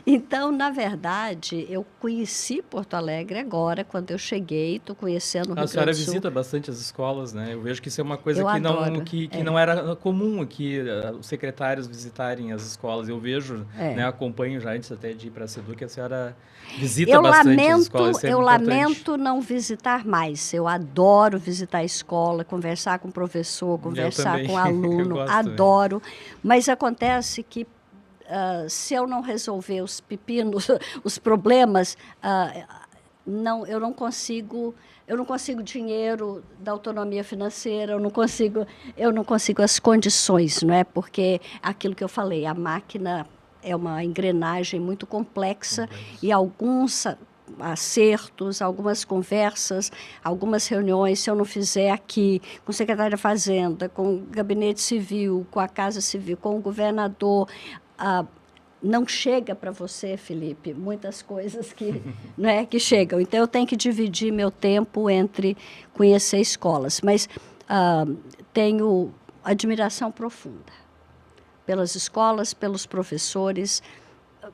Então, na verdade, eu conheci Porto Alegre agora, quando eu cheguei, estou conhecendo o Rio A senhora Grande do Sul. visita bastante as escolas, né? Eu vejo que isso é uma coisa Eu que adoro, que não era comum aqui, os secretários visitarem as escolas. Eu vejo, né, acompanho já antes até de ir para a SEDU, que a senhora visita bastante as escolas. Isso é eu importante. lamento não visitar mais. Eu adoro visitar a escola, conversar com o professor, conversar também. com o Eu aluno, gosto adoro. Mas acontece que se eu não resolver os pepinos, os problemas, eu não consigo dinheiro da autonomia financeira, eu não consigo as condições, não é? Porque aquilo que eu falei, a máquina é uma engrenagem muito complexa e alguns acertos, algumas conversas, algumas reuniões, se eu não fizer aqui, com o secretário da Fazenda, com o Gabinete Civil, com a Casa Civil, com o governador, não chega para você, Felipe, muitas coisas que chegam. Então, eu tenho que dividir meu tempo entre conhecer escolas. Mas tenho admiração profunda pelas escolas, pelos professores.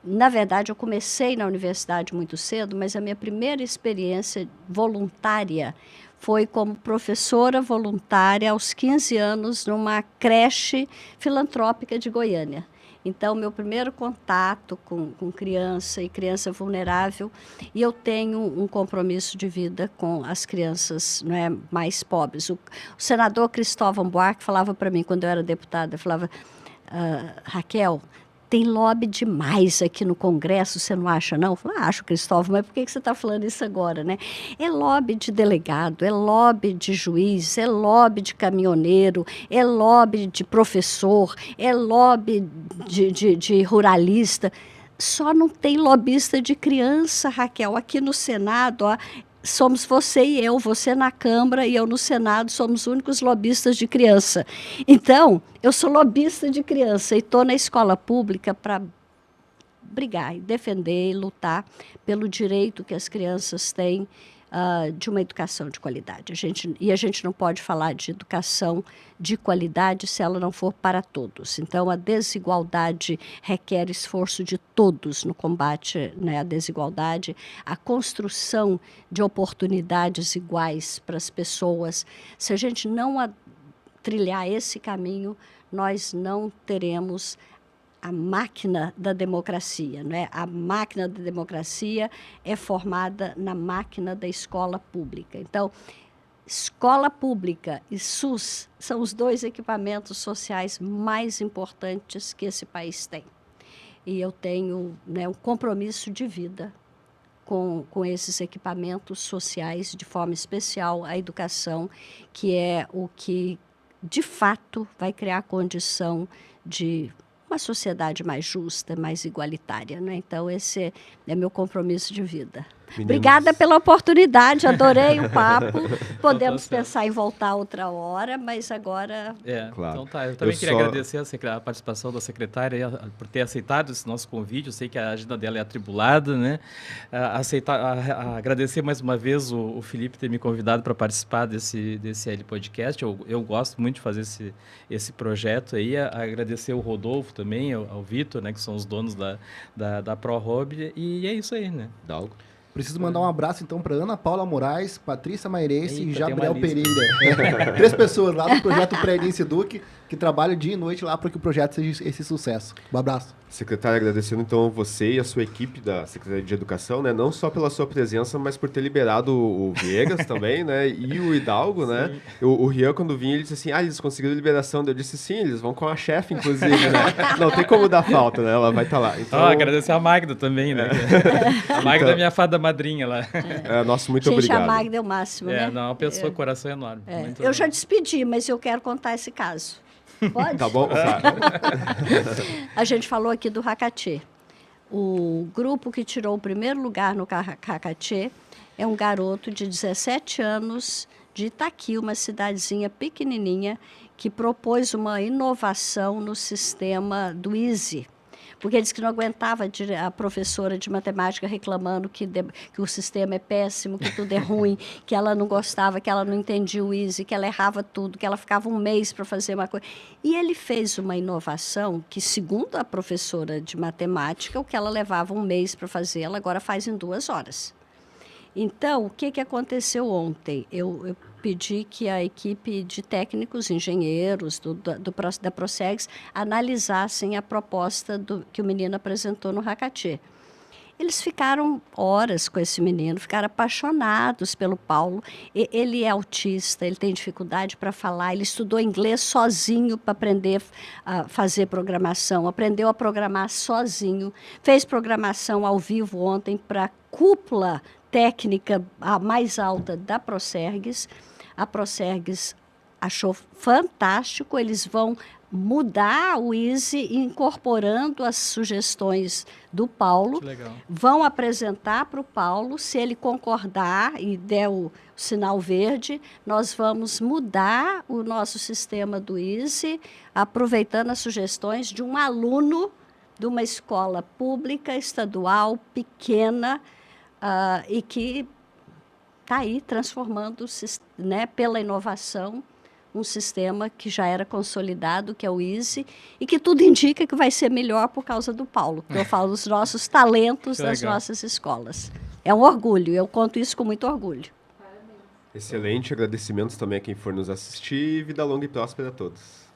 Na verdade, eu comecei na universidade muito cedo, mas a minha primeira experiência voluntária foi como professora voluntária aos 15 anos numa creche filantrópica de Goiânia. Então, meu primeiro contato com criança e criança vulnerável, e eu tenho um compromisso de vida com as crianças, não é, mais pobres. O senador Cristóvão Buarque falava para mim, quando eu era deputada, falava, Raquel, tem lobby demais aqui no Congresso, você não acha, não? Eu falei, acho, Cristóvão, mas por que você está falando isso agora, né? É lobby de delegado, é lobby de juiz, é lobby de caminhoneiro, é lobby de professor, é lobby de ruralista. Só não tem lobista de criança, Raquel. Aqui no Senado, somos você e eu, você na Câmara e eu no Senado, somos os únicos lobistas de criança. Então, eu sou lobista de criança e estou na escola pública para brigar, e defender e lutar pelo direito que as crianças têm de uma educação de qualidade. A gente não pode falar de educação de qualidade se ela não for para todos. Então, a desigualdade requer esforço de todos no combate, né, à desigualdade, a construção de oportunidades iguais para as pessoas. Se a gente não trilhar esse caminho, nós não teremos a máquina da democracia, não é? A máquina da democracia é formada na máquina da escola pública. Então, escola pública e SUS são os 2 equipamentos sociais mais importantes que esse país tem. E eu tenho, né, um compromisso de vida com esses equipamentos sociais, de forma especial a educação, que é o que, de fato, vai criar a condição de uma sociedade mais justa, mais igualitária, né? Então, esse é meu compromisso de vida. Meninos. Obrigada pela oportunidade, adorei o papo. Podemos pensar em voltar outra hora, mas agora... Claro. Então tá. Eu também queria agradecer a participação da secretária por ter aceitado esse nosso convite. Eu sei que a agenda dela é atribulada, né? Agradecer mais uma vez o Felipe ter me convidado para participar desse L Podcast. Eu gosto muito de fazer esse projeto aí. Agradecer o Rodolfo também, ao Vitor, né, que são os donos da ProHobby. E é isso aí, né? Dalgo. Preciso mandar um abraço, então, para Ana Paula Moraes, Patrícia Mairesse e Eita, Gabriel tem uma lista. Pereira. 3 pessoas lá do projeto Pré-Inice Eduque, que trabalham dia e noite lá para que o projeto seja esse sucesso. Um abraço. Secretária, agradecendo então você e a sua equipe da Secretaria de Educação, né? Não só pela sua presença, mas por ter liberado o Viegas também, né? E o Hidalgo, né? O Rian, quando vinha, ele disse assim, eles conseguiram liberação. Eu disse, sim, eles vão com a chefe, inclusive, né? Não tem como dar falta, né? Ela vai estar lá. Então, agradecer a Magda também, né? A Magda é minha fada madrinha lá. Nossa, muito Gente, obrigado. a Magda é o máximo, né? Não, uma pessoa, coração enorme. Muito Eu já despedi, mas eu quero contar esse caso. Pode? Tá bom? A gente falou aqui do Hakatê. O grupo que tirou o primeiro lugar no Hakatê é um garoto de 17 anos de Itaqui, uma cidadezinha pequenininha, que propôs uma inovação no sistema do Easy. Porque ele disse que não aguentava a professora de matemática reclamando que o sistema é péssimo, que tudo é ruim, que ela não gostava, que ela não entendia o Easy, que ela errava tudo, que ela ficava um mês para fazer uma coisa. E ele fez uma inovação que, segundo a professora de matemática, o que ela levava um mês para fazer, ela agora faz em 2 horas. Então, o que aconteceu ontem? Eu pedi que a equipe de técnicos, engenheiros da Procegs analisassem a proposta que o menino apresentou no Hakatê. Eles ficaram horas com esse menino, ficaram apaixonados pelo Paulo. Ele é autista, ele tem dificuldade para falar, ele estudou inglês sozinho para aprender a fazer programação, aprendeu a programar sozinho, fez programação ao vivo ontem para a cúpula técnica a mais alta da Procergs. A Procergs achou fantástico, eles vão mudar o Easy incorporando as sugestões do Paulo. Que legal. Vão apresentar para o Paulo, se ele concordar e der o sinal verde, nós vamos mudar o nosso sistema do Easy, aproveitando as sugestões de um aluno de uma escola pública, estadual, pequena, e que está aí transformando, né, pela inovação, um sistema que já era consolidado, que é o Easy, e que tudo indica que vai ser melhor por causa do Paulo, que eu falo dos nossos talentos das nossas escolas. É um orgulho, eu conto isso com muito orgulho. Excelente, agradecimentos também a quem for nos assistir e vida longa e próspera a todos.